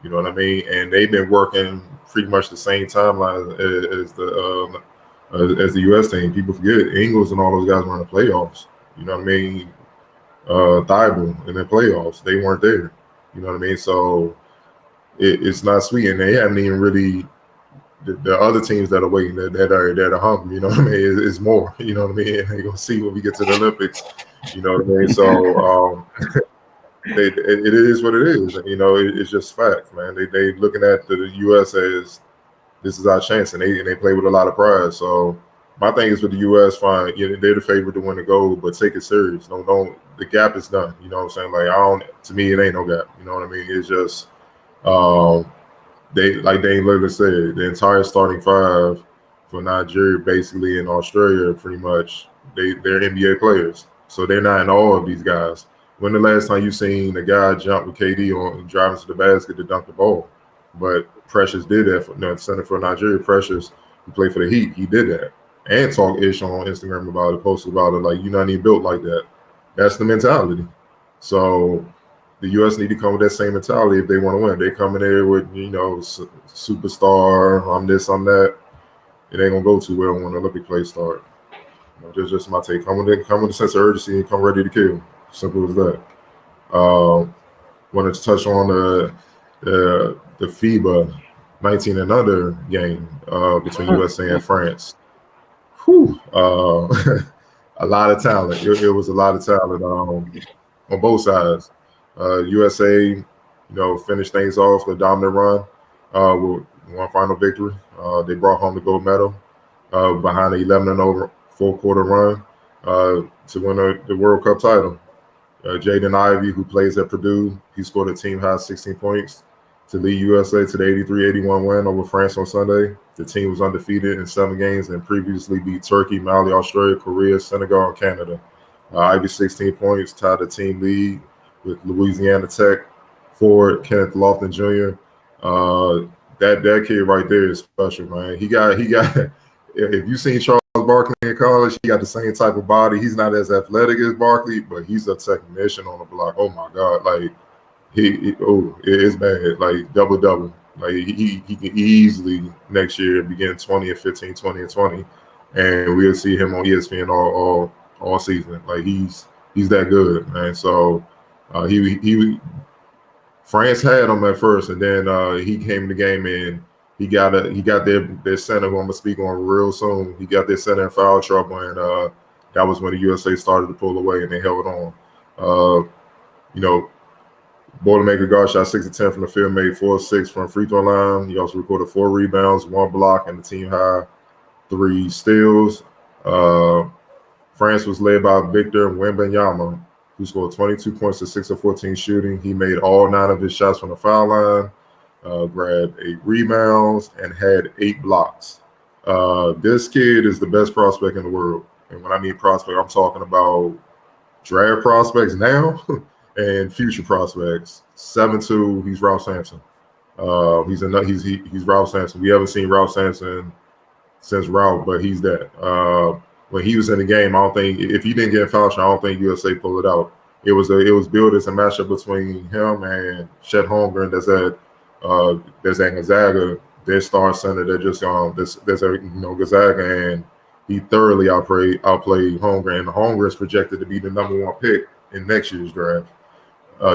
You know what I mean? And they've been working pretty much the same timeline as the U.S. team. People forget Ingles and all those guys were in the playoffs. You know what I mean? Thibault in the playoffs, they weren't there. You know what I mean? So it's not sweet, and they haven't even really. The other teams that are waiting, that are hungry, you know what I mean? It's more, you know what I mean? And they're gonna see when we get to the Olympics, you know what I mean? So it is what it is. It's just fact, man. They looking at the U.S. as this is our chance, and they play with a lot of pride. So my thing is with the U.S., fine, they're the favorite to win the gold, but take it serious. Don't the gap is done. You know what I'm saying? Like to me, it ain't no gap. You know what I mean? It's just they, like Dane Lillard said, the entire starting five for Nigeria, basically in Australia, pretty much they're NBA players, so they're not in all of these guys. When the last time you seen a guy jump with KD on driving to the basket to dunk the ball? But Precious did that for the center for Nigeria. Precious, who played for the Heat, he did that and talk ish on Instagram about it, posted about it, like you're not even built like that. That's the mentality. So the U.S. need to come with that same mentality if they want to win. They come in there with, superstar, I'm this, I'm that. It ain't gonna go too well when the Olympic play start. Just my take. Come with a sense of urgency and come ready to kill. Simple as that. Wanted to touch on the FIBA 19 and under game between USA and France. Whew. A lot of talent. It was a lot of talent on both sides. USA, finished things off with a dominant run with one final victory. They brought home the gold medal behind an 11-0 four-quarter run to win the World Cup title. Jaden Ivey, who plays at Purdue, he scored a team-high 16 points to lead USA to the 83-81 win over France on Sunday. The team was undefeated in 7 games and previously beat Turkey, Mali, Australia, Korea, Senegal, and Canada. Ivy 16 points, tied the team lead with Louisiana Tech forward Kenneth Lofton Jr. That kid right there is special, man. He got. If you seen Charles Barkley in college, he got the same type of body. He's not as athletic as Barkley, but he's a technician on the block. Oh my God, like it's bad. Like double. Like he can easily next year begin 20 and 15, 20 and 20, and we'll see him on ESPN all season. Like he's that good, man. So he France had him at first, and then he came in the game and he got their center who I'm gonna speak on real soon. He got their center in foul trouble, and that was when the USA started to pull away and they held on. Boilermaker guard shot 6 of 10 from the field, made 4 of 6 from free throw line. He also recorded 4 rebounds, 1 block, and the team high 3 steals. France was led by Victor Wembanyama, who scored 22 points to 6 of 14 shooting. He made all 9 of his shots from the foul line, grabbed 8 rebounds, and had 8 blocks. This kid is the best prospect in the world. And when I mean prospect, I'm talking about draft prospects now and future prospects. 7'2", he's Ralph Sampson. He's Ralph Sampson. We haven't seen Ralph Sampson since Ralph, but he's that. When he was in the game, I don't think if he didn't get in foul trouble, I don't think USA pulled it out. It was billed as a matchup between him and Chet Holmgren that's at Gonzaga, their star center that just that's Gonzaga, and he thoroughly outplayed Holmgren. And Holmgren is projected to be the #1 pick in next year's draft.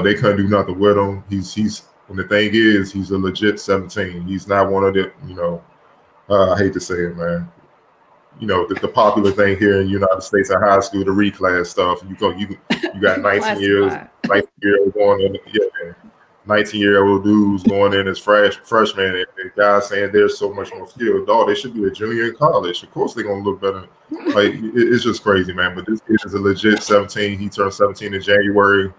They couldn't do nothing with him. And the thing is, he's a legit 17. He's not one of the, I hate to say it, man. The popular thing here in the United States in high school, the reclass stuff. You got 19-year-old going in, 19-year-old dudes going in as freshmen, and guys saying they're so much more skilled. Dog, they should be a junior in college. Of course, they're gonna look better. Like it's just crazy, man. But this kid is a legit 17. He turned 17 in January.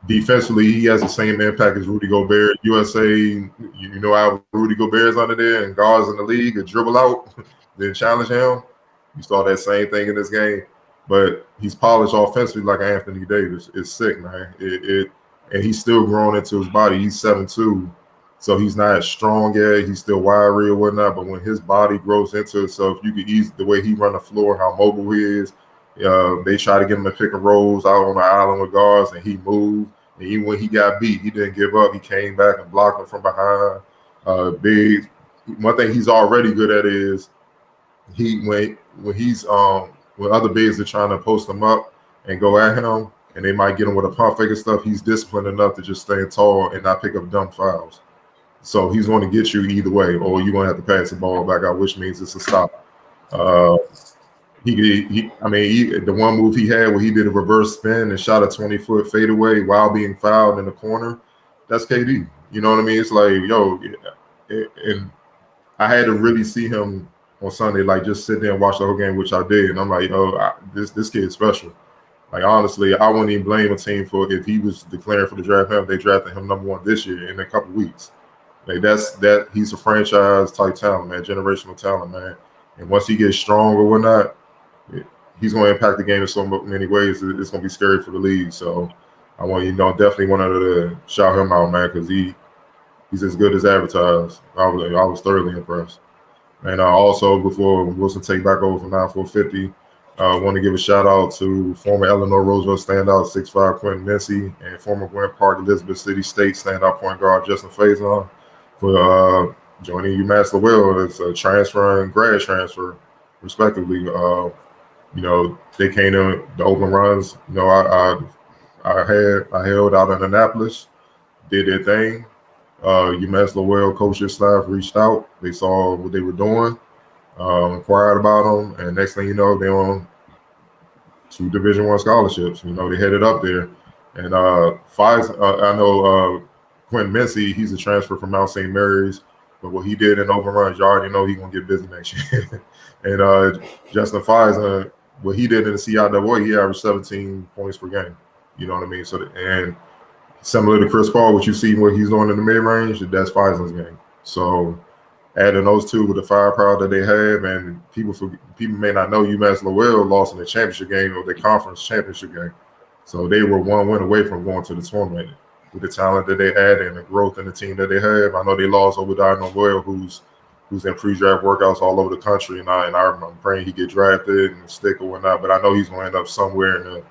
Defensively, he has the same impact as Rudy Gobert. USA, you know how Rudy Gobert is under there and guards in the league and dribble out, then challenge him. You saw that same thing in this game. But he's polished offensively like Anthony Davis. It's sick, man. And he's still growing into his body. He's 7'2", so he's not as strong yet. He's still wiry or whatnot. But when his body grows into itself, you could ease the way he run the floor, how mobile he is. They try to get him to pick and rolls out on the island with guards, and he moved. And even when he got beat, he didn't give up. He came back and blocked him from behind. Big. One thing he's already good at is when other bigs are trying to post him up and go at him, and they might get him with a pump fake and stuff, he's disciplined enough to just stay tall and not pick up dumb fouls. So he's going to get you either way, or you're going to have to pass the ball back out, which means it's a stop. The one move he had where he did a reverse spin and shot a 20-foot fadeaway while being fouled in the corner, that's KD. You know what I mean? It's like, and I had to really see him on Sunday, like just sit there and watch the whole game, which I did. And I'm like, this kid's special. Like, honestly, I wouldn't even blame a team for if he was declaring for the draft. They drafted him #1 this year in a couple weeks. Like he's a franchise type talent, man, generational talent, man. And once he gets strong or whatnot, he's going to impact the game in so many ways. It's going to be scary for the league. So I want definitely wanted to shout him out, man, because he's as good as advertised. I was thoroughly impressed. And also, before Wilson take back over from 9450, I want to give a shout out to former Eleanor Roosevelt standout 6'5" Quentin Mincy and former Gwynn Park Elizabeth City State standout point guard Justin Faison for joining UMass Lowell as a transfer and grad transfer, respectively. They came to the open runs. I held out in Annapolis, did their thing. UMass Lowell coaching staff reached out. They saw what they were doing, inquired about them, and next thing you know, they're on 2 Division I scholarships. They headed up there. And I know Quentin Mincy, he's a transfer from Mount St. Mary's, but what he did in open runs, you already know he's going to get busy next year. And Justin Faison, what he did in the CIAA, he averaged 17 points per game. You know what I mean? So, and similar to Chris Paul, what you see what he's doing in the mid-range, that's Faison's game. So adding those two with the firepower that they have, and people may not know UMass Lowell lost in the championship game or the conference championship game. So they were 1 win away from going to the tournament. With the talent that they had and the growth in the team that they have, I know they lost Obadiah Noel, who's in pre-draft workouts all over the country, and I'm praying he get drafted and stick or whatnot. But I know he's going to end up somewhere in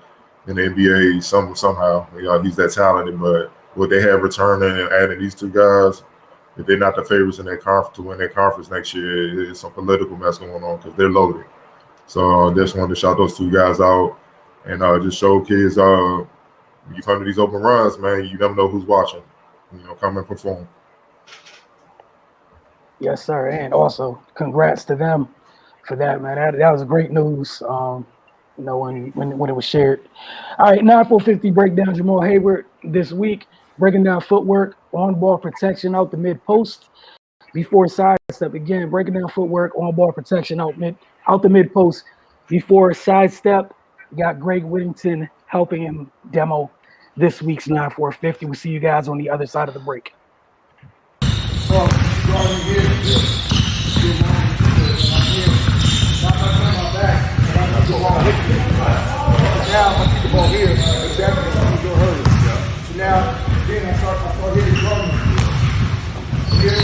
the NBA somehow. He's that talented. But what they have returning and adding these 2 guys, if they're not the favorites in their conference to win their conference next year, it's some political mess going on because they're loaded. So I just wanted to shout those 2 guys out and just show kids, you come to these open runs, man, you never know who's watching. Come and perform. Yes, sir. And also, congrats to them for that, man. That was great news. When it was shared. All right, 9-4-50 breakdown. Jamal Hayward this week breaking down footwork, on ball protection out the mid post before sidestep. Again, breaking down footwork, on ball protection out the mid post before sidestep. We got Greg Whittington helping him demo this week's 9-4-50. We'll see you guys on the other side of the break. Now I keep the ball here, exactly as soon as you're hurting. So now, then I start hitting drum. Here.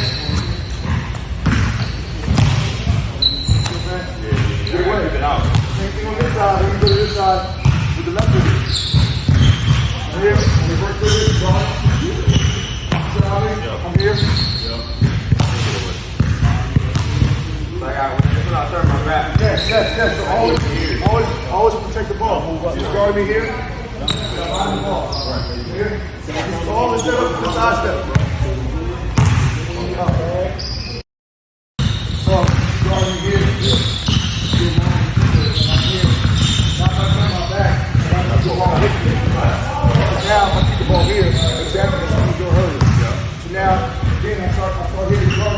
Good way. Same thing on this side, when you go to this side with the left foot. Here, reverse to this, drum. So I'm here. I turn my back. Yes. So always protect the ball. You guard me here. Behind the ball. Right. Here. Just always set up for the side step. So guard me here. Now I turn my back. Now I keep the ball here. Exactly as soon as you're hurting. So now, then I start hitting drum.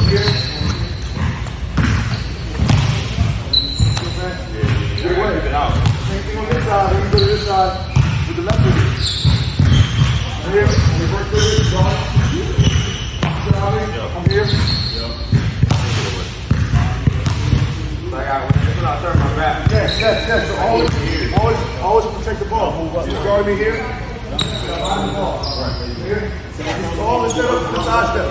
Here. Good way. Same thing on this side, when you go to this side with the left foot. Here, reverse to this, drum. So I'm here. I turn my back. Yes. So always protect the ball. You guard me here. Behind the ball. Right. Here. Just always set up for the side step.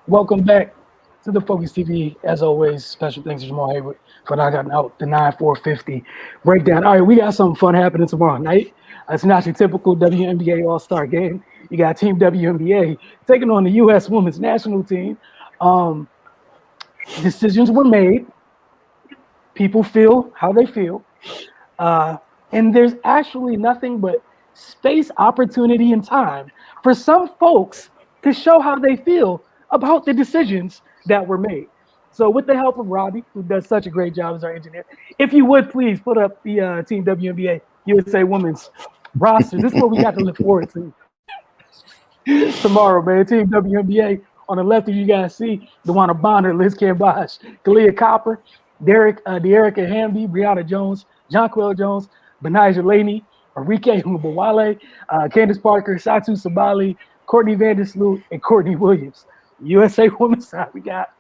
Welcome back to the Focus TV. As always, special thanks to Jamal Hayward for knocking out the 9-4-50 breakdown. All right, we got something fun happening tomorrow night. It's not your typical WNBA All-Star game. You got Team WNBA taking on the U.S. Women's National Team. Decisions were made. People feel how they feel. And there's actually nothing but space, opportunity, and time for some folks to show how they feel about the decisions that were made. So with the help of Robbie, who does such a great job as our engineer, if you would please put up the Team WNBA USA Women's roster. This is what we got to look forward to tomorrow, man. Team WNBA on the left, you guys see Dewana Bonner, Liz Cambosh, Kalia Copper, De'Erica Hamby, Brianna Jones, Jonquel Jones, Benijah Laney, Arike Mbawale, Candace Parker, Satu Sabali, Courtney Vandersloot, and Courtney Williams. USA Women's side, we got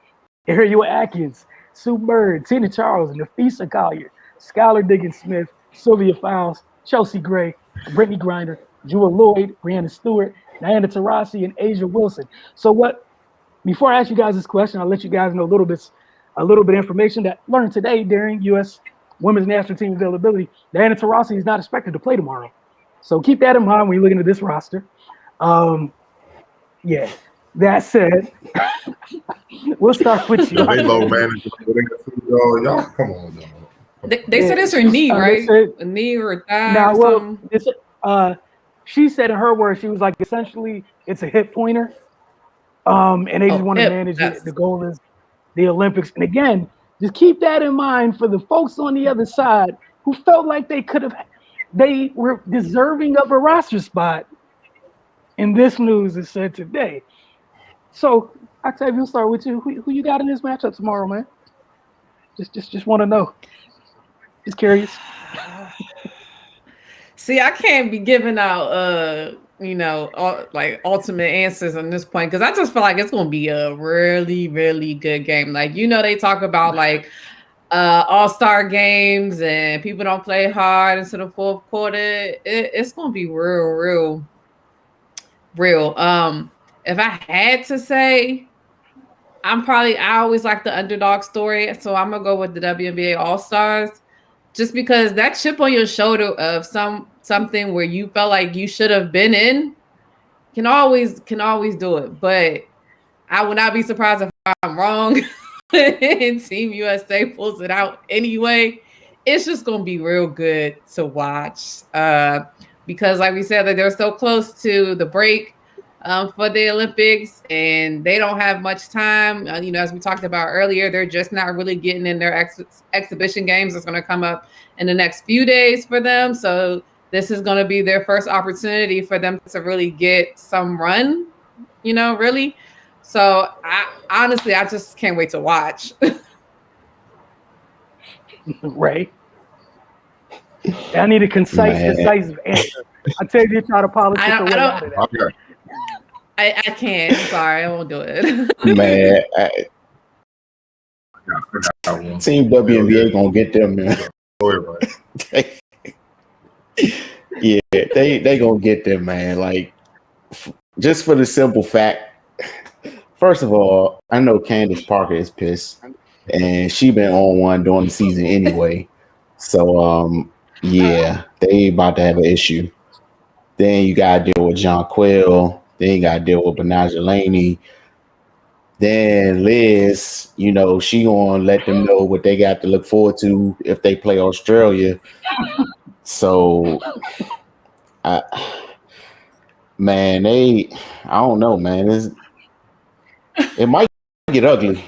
Ariel Atkins, Sue Bird, Tina Charles, Nafisa Collier, Skylar Diggins-Smith, Sylvia Fowles, Chelsea Gray, Brittany Griner, Jewel Lloyd, Brianna Stewart, Diana Taurasi, and Asia Wilson. So before I ask you guys this question, I'll let you guys know a little bit of information that I learned today during U.S. Women's National Team availability. Diana Taurasi is not expected to play tomorrow. So keep that in mind when you look into this roster. Yeah. That said, we'll start with you. They low managed. Y'all, come on, y'all. They said it's her knee, right? A knee or a thigh. Now, or something. She said in her words, she was like, essentially, it's a hip pointer, and they just want to manage it. The goal is the Olympics. And again, just keep that in mind for the folks on the other side who felt like they were deserving of a roster spot. And this news is said today. So, Octavia, we'll start with you. Who you got in this matchup tomorrow, man? Just want to know. Just curious. See, I can't be giving out, like ultimate answers on this point because I just feel like it's going to be a really, really good game. Like, they talk about like all-star games and people don't play hard into the fourth quarter. It's going to be real. If I had to say, I always like the underdog story, so I'm gonna go with the WNBA All-Stars. just because that chip on your shoulder of something where you felt like you should have been in can always do it. But I would not be surprised if I'm wrong and Team USA pulls it out anyway. It's just gonna be real good to watch. Because like we said, that they're so close to the break for the Olympics, and they don't have much time. As we talked about earlier, they're just not really getting in their exhibition games. That's going to come up in the next few days for them. So this is going to be their first opportunity for them to really get some run, really. So honestly, I just can't wait to watch. Right. I need a concise, decisive answer. I tell you, try to polish your way out of that. I can't. I'm sorry, I won't do it. Man, Team WNBA gonna get them, man. Yeah, they gonna get them, man. Like, just for the simple fact. First of all, I know Candace Parker is pissed, and she been on one during the season anyway. So, yeah, they about to have an issue. Then you gotta deal with John Quill. Then you gotta deal with Benaja Laney. Then Liz, she gonna let them know what they got to look forward to if they play Australia. So, I don't know, man. It might get ugly.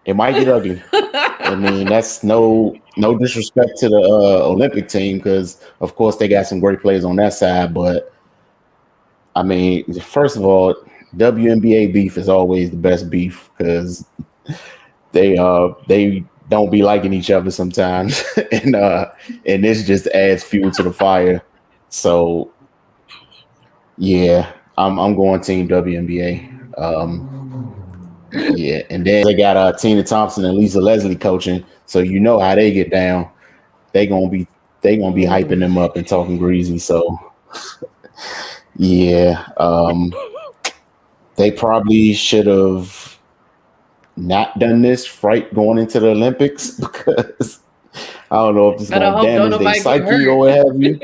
It might get ugly. I mean, that's no disrespect to the Olympic team, because of course they got some great players on that side. But I mean, first of all, WNBA beef is always the best beef, because they don't be liking each other sometimes, and this just adds fuel to the fire. So yeah, I'm going Team WNBA. Yeah, and then they got Tina Thompson and Lisa Leslie coaching, so how they get down. They gonna be hyping them up and talking greasy. So yeah, they probably should have not done this right going into the Olympics, because I don't know if this is gonna damage their psyche or what have you.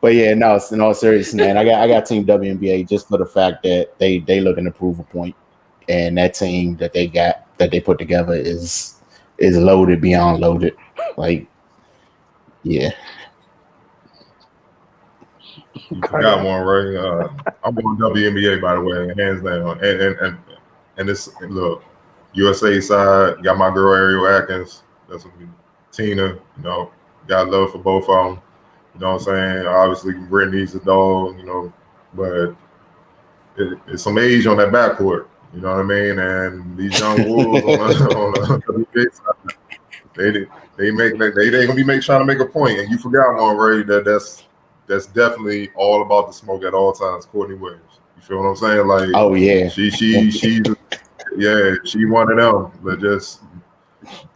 But yeah, no, in all seriousness, man, I got Team WNBA just for the fact that they looking to prove a point, and that team that they put together is loaded beyond loaded. Like, yeah. You got one, right? I'm going WNBA, by the way, hands down. And this, look, USA side, got my girl Ariel Atkins. That's what Tina, got love for both of them. You know what I'm saying? Obviously, Brittany's a dog, but it's some age on that backcourt. You know what I mean? And these young wolves on the big side, they gonna be trying to make a point. And you forgot one, Ray, that's definitely all about the smoke at all times. Courtney Williams. You feel what I'm saying? Like, oh yeah, she's she one of them, but just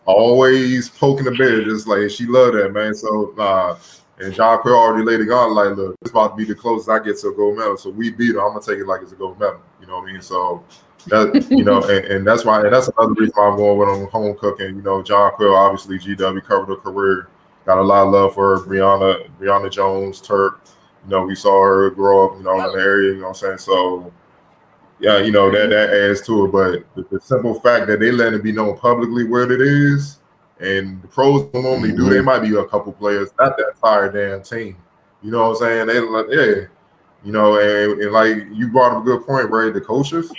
always poking the bear, just like she loved that, man. So and John Quill already laid it on, like, look, it's about to be the closest I get to a gold medal. So we beat her. I'm gonna take it like it's a gold medal. You know what I mean? So that and that's why, and that's another reason why I'm going with them home cooking. John Quill, obviously GW covered her career, got a lot of love for her. Brianna Jones, Turk. We saw her grow up, in the area. You know what I'm saying? So yeah, that adds to it. But the simple fact that they let it be known publicly where it is. And the pros don't normally do. They might be a couple players, not that entire damn team. You know what I'm saying? They like, yeah, and like you brought up a good point, Ray. The coaches,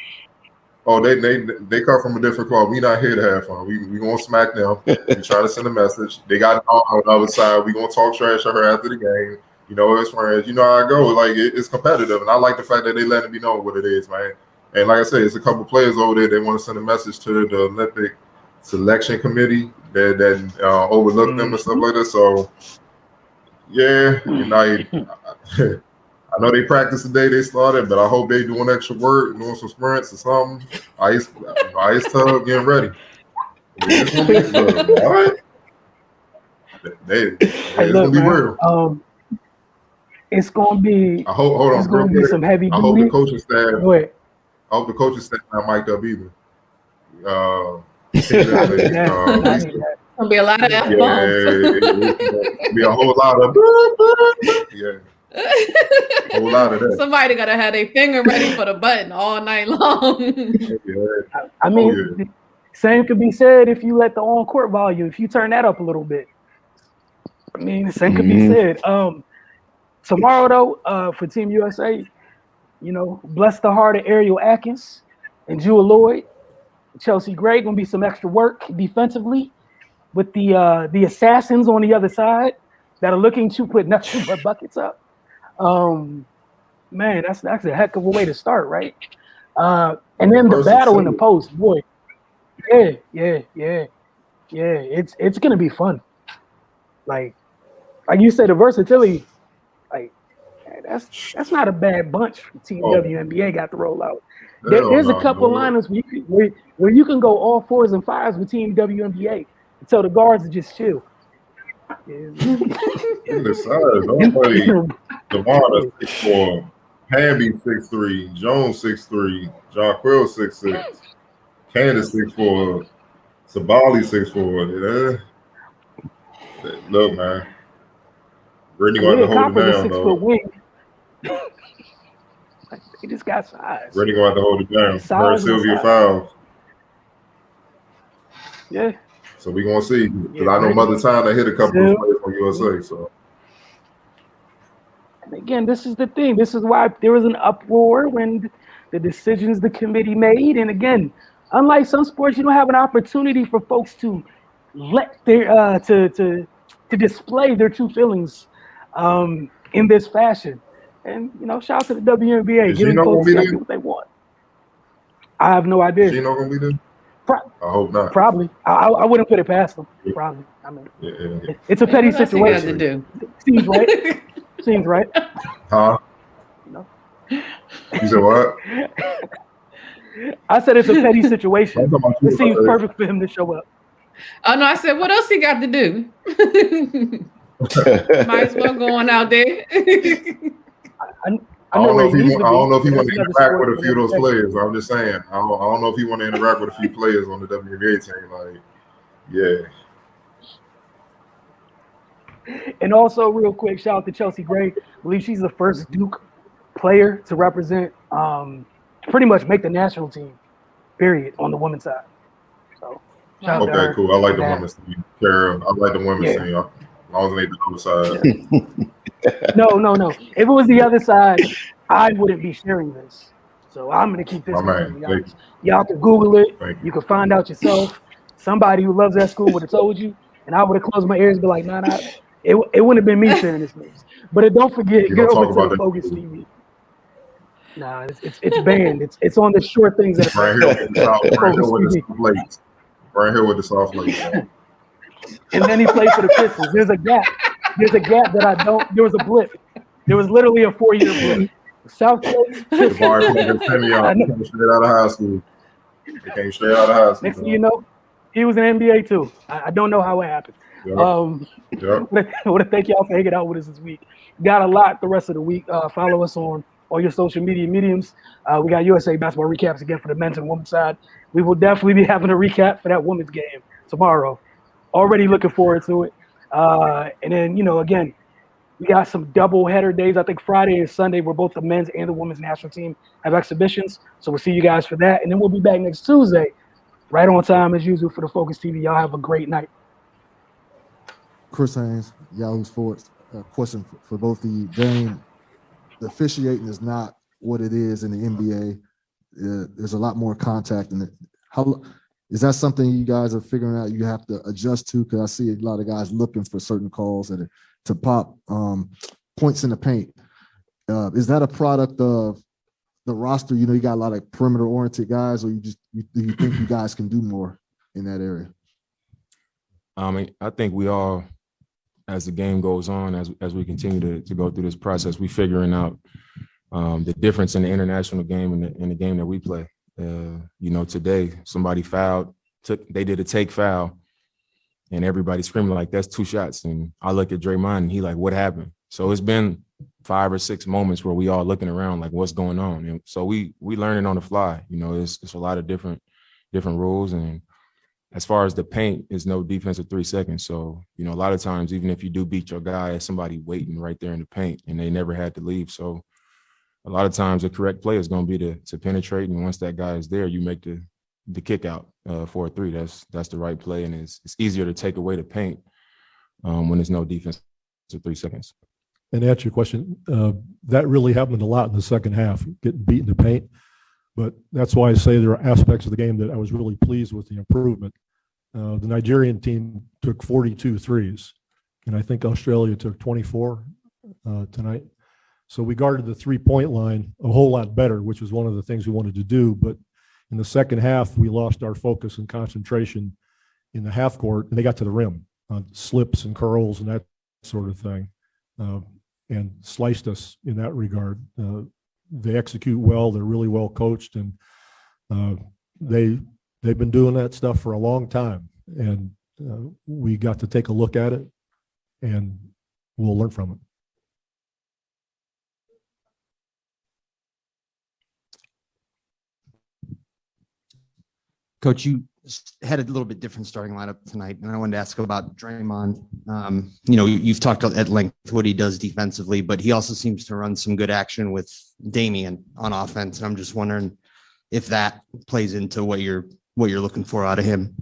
they come from a different club. We not here to have fun. We gonna smack them. We try to send a message. They got on the other side. We gonna talk trash to her after the game. As friends, how I go. Like it's competitive, and I like the fact that they let it be known what it is, man. And like I said, it's a couple players over there. They want to send a message to the Olympic selection committee that overlooked them and stuff like that. So yeah, I know they practiced the day they started, but I hope they doing extra work, doing some sprints or something. Ice tub, getting ready. It's gonna be good. All right. It's gonna be real. It's gonna be. Hold on. It's gonna be some heavy duty. I hope the coaching staff. Go ahead. I hope the coaching staff not mic'd up either. Exactly. Gonna be a lot of F Yeah, bombs. it'll be a whole lot of yeah, a whole lot of that. Somebody gotta have their finger ready for the button all night long. Yeah. I mean, same could be said if you let the on-court volume, if you turn that up a little bit. I mean, the same could be said. Tomorrow, though, for Team USA, you know, bless the heart of Ariel Atkins and Jewel Lloyd. Chelsea Gray gonna be some extra work defensively with the assassins on the other side that are looking to put nothing but buckets up. Man, that's a heck of a way to start, right? And then the battle in the post, boy. Yeah. It's gonna be fun. Like you said, the versatility, like that's not a bad bunch for Team WNBA got to roll out. There's a couple of lineups where you can go all 4s and 5s with Team WNBA and tell the guards to just chill. The size, don't play Devon 6'4", Hamby 6'3", Jones 6'3", Jonquil 6'6", Candace 6'4", Sabali 6'4". Look, man. Brittany going to hold it down, though. He just got size. Brittany going to hold it down. Her Sylvia fouls. Yeah. So we're going to see. Because I know Mother Time hit a couple of players on USA. So. And again, this is the thing. This is why there was an uproar when the decisions the committee made. And again, unlike some sports, you don't have an opportunity for folks to let their to display their true feelings in this fashion. And you know, shout out to the WNBA, giving folks what they want. I have no idea. Is she not gonna be there? I hope not. Probably. I wouldn't put it past them. Probably. I mean, it's a petty situation. To do? Seems right. Seems right. Huh? No. You said what? I said it's a petty situation. It seems perfect for him to show up. Oh no, I said, what else he got to do? Might as well go on out there. I don't know if he want to interact with a few of those players. I'm just saying. I don't know if he want to interact with a few players on the WNBA team. Like, yeah. And also, real quick, shout out to Chelsea Gray. I believe she's the first Duke player to represent, pretty much make the national team, period, on the women's side. So, shout out to her. Cool. I like the women's team. Kara, I like the women's team. As long as they the other side. No. If it was the other side, I wouldn't be sharing this. So I'm going to keep this. Y'all can Google it. You can find out yourself. Somebody who loves that school would have told you, and I would have closed my ears and be like, nah. It wouldn't have been me sharing this news. But don't forget, get over to the Focus TV. Nah, it's banned. It's on the short things that Brian Hill with the soft legs. And then he played for the Pistons. There's a gap that I don't. There was a blip. There was literally a 4-year blip. South Coast. The bar came straight out of high school. He came straight out of high school. Next thing you know, he was in NBA too. I don't know how it happened. Yep. I want to thank y'all for hanging out with us this week. Got a lot the rest of the week. Follow us on all your social media mediums. We got USA basketball recaps again for the men's and women's side. We will definitely be having a recap for that women's game tomorrow. Already looking forward to it. And then, you know, again, we got some double header days. I think Friday and Sunday where both the men's and the women's national team have exhibitions. So we'll see you guys for that. And then we'll be back next Tuesday, right on time as usual for the Focus TV. Y'all have a great night. Chris Haynes, Yahoo Sports. Question for both of you. Dane, the officiating is not what it is in the NBA. There's a lot more contact in it. How is that something you guys are figuring out you have to adjust to? Because I see a lot of guys looking for certain calls to pop points in the paint. Is that a product of the roster? You know, you got a lot of perimeter-oriented guys, or do you think you guys can do more in that area? I think we all, as the game goes on, as we continue to go through this process, we figuring out the difference in the international game and the game that we play. You know, today somebody fouled, they did a take foul, and everybody screaming like, that's 2 shots. And I look at Raymond and he like, what happened? So it's been 5 or 6 moments where we all looking around like, what's going on? And so we learning on the fly. You know, it's a lot of different rules, and as far as the paint, is no defense of 3 seconds. So, you know, a lot of times, even if you do beat your guy, somebody waiting right there in the paint and they never had to leave. So a lot of times the correct play is going to be to penetrate. And once that guy is there, you make the kick out for a 3. That's the right play. And it's easier to take away the paint when there's no defense of 3 seconds. And to answer your question, that really happened a lot in the second half, getting beat in the paint. But that's why I say there are aspects of the game that I was really pleased with the improvement. The Nigerian team took 42 threes, and I think Australia took 24 tonight. So we guarded the 3-point line a whole lot better, which was one of the things we wanted to do. But in the second half, we lost our focus and concentration in the half court, and they got to the rim on slips and curls and that sort of thing, and sliced us in that regard. They execute well. They're really well coached, and they've been doing that stuff for a long time. And we got to take a look at it, and we'll learn from it. Coach, you had a little bit different starting lineup tonight, and I wanted to ask about Draymond. You know, you've talked at length what he does defensively, but he also seems to run some good action with Damian on offense. And I'm just wondering if that plays into what you're looking for out of him.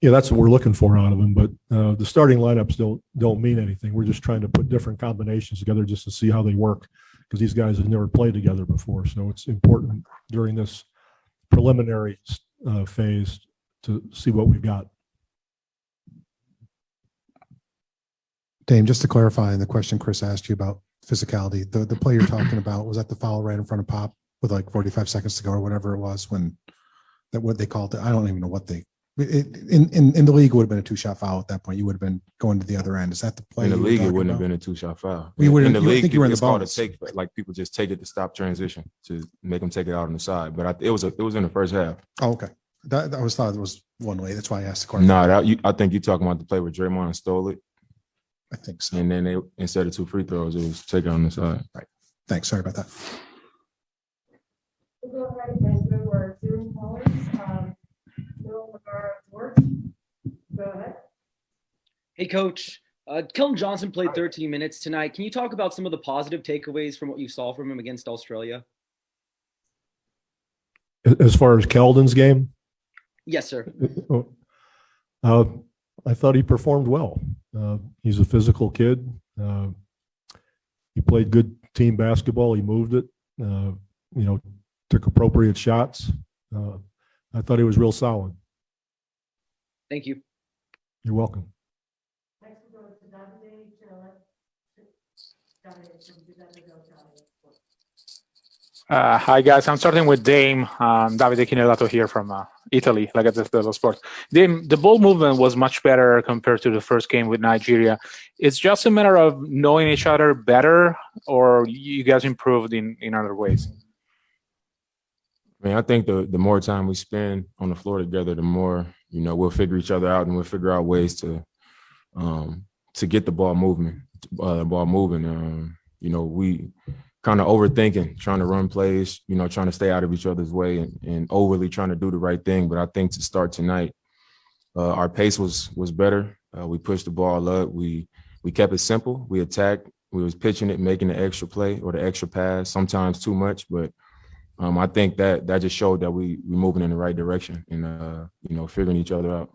Yeah, that's what we're looking for out of him. But the starting lineups don't mean anything. We're just trying to put different combinations together just to see how they work, because these guys have never played together before. So it's important during this preliminary phase to see what we've got. Dame, just to clarify on the question Chris asked you about physicality, the play you're talking about, was that the foul right in front of Pop with like 45 seconds to go or whatever it was, when that what they called it? I don't even know what they in the league, it would have been a 2-shot foul at that point. You would have been going to the other end. Is that the play? In the league, it wouldn't have been a 2-shot foul. You in the league, think you were in the it's called a bonus. take, like people just take it to stop transition to make them take it out on the side. But it was in the first half. Oh, okay. That I was thought it was one way. That's why I asked the question. No, I think you're talking about the play where Draymond stole it. I think so. And then they, instead of 2 free throws, it was taken on the side. Right. Thanks. Sorry about that. We'll go ahead and go to our Zoom callers. Bill McGarr, go ahead. Hey, Coach. Keldon Johnson played 13 minutes tonight. Can you talk about some of the positive takeaways from what you saw from him against Australia? As far as Keldon's game? Yes, sir. I thought he performed well. He's a physical kid. He played good team basketball. He moved it, took appropriate shots. I thought he was real solid. Thank you. You're welcome. Next we'll go to Hi guys, I'm starting with Dame. Davide Chinellato here from Italy, like at the Sport. Dame, the ball movement was much better compared to the first game with Nigeria. It's just a matter of knowing each other better, or you guys improved in other ways? I mean, I think the more time we spend on the floor together, the more, we'll figure each other out, and we'll figure out ways to get the ball moving. We kind of overthinking, trying to run plays, trying to stay out of each other's way and overly trying to do the right thing. But I think to start tonight, our pace was better. We pushed the ball up. We kept it simple. We attacked. We was pitching it, making the extra play or the extra pass, sometimes too much. But I think that just showed that we moving in the right direction and, figuring each other out.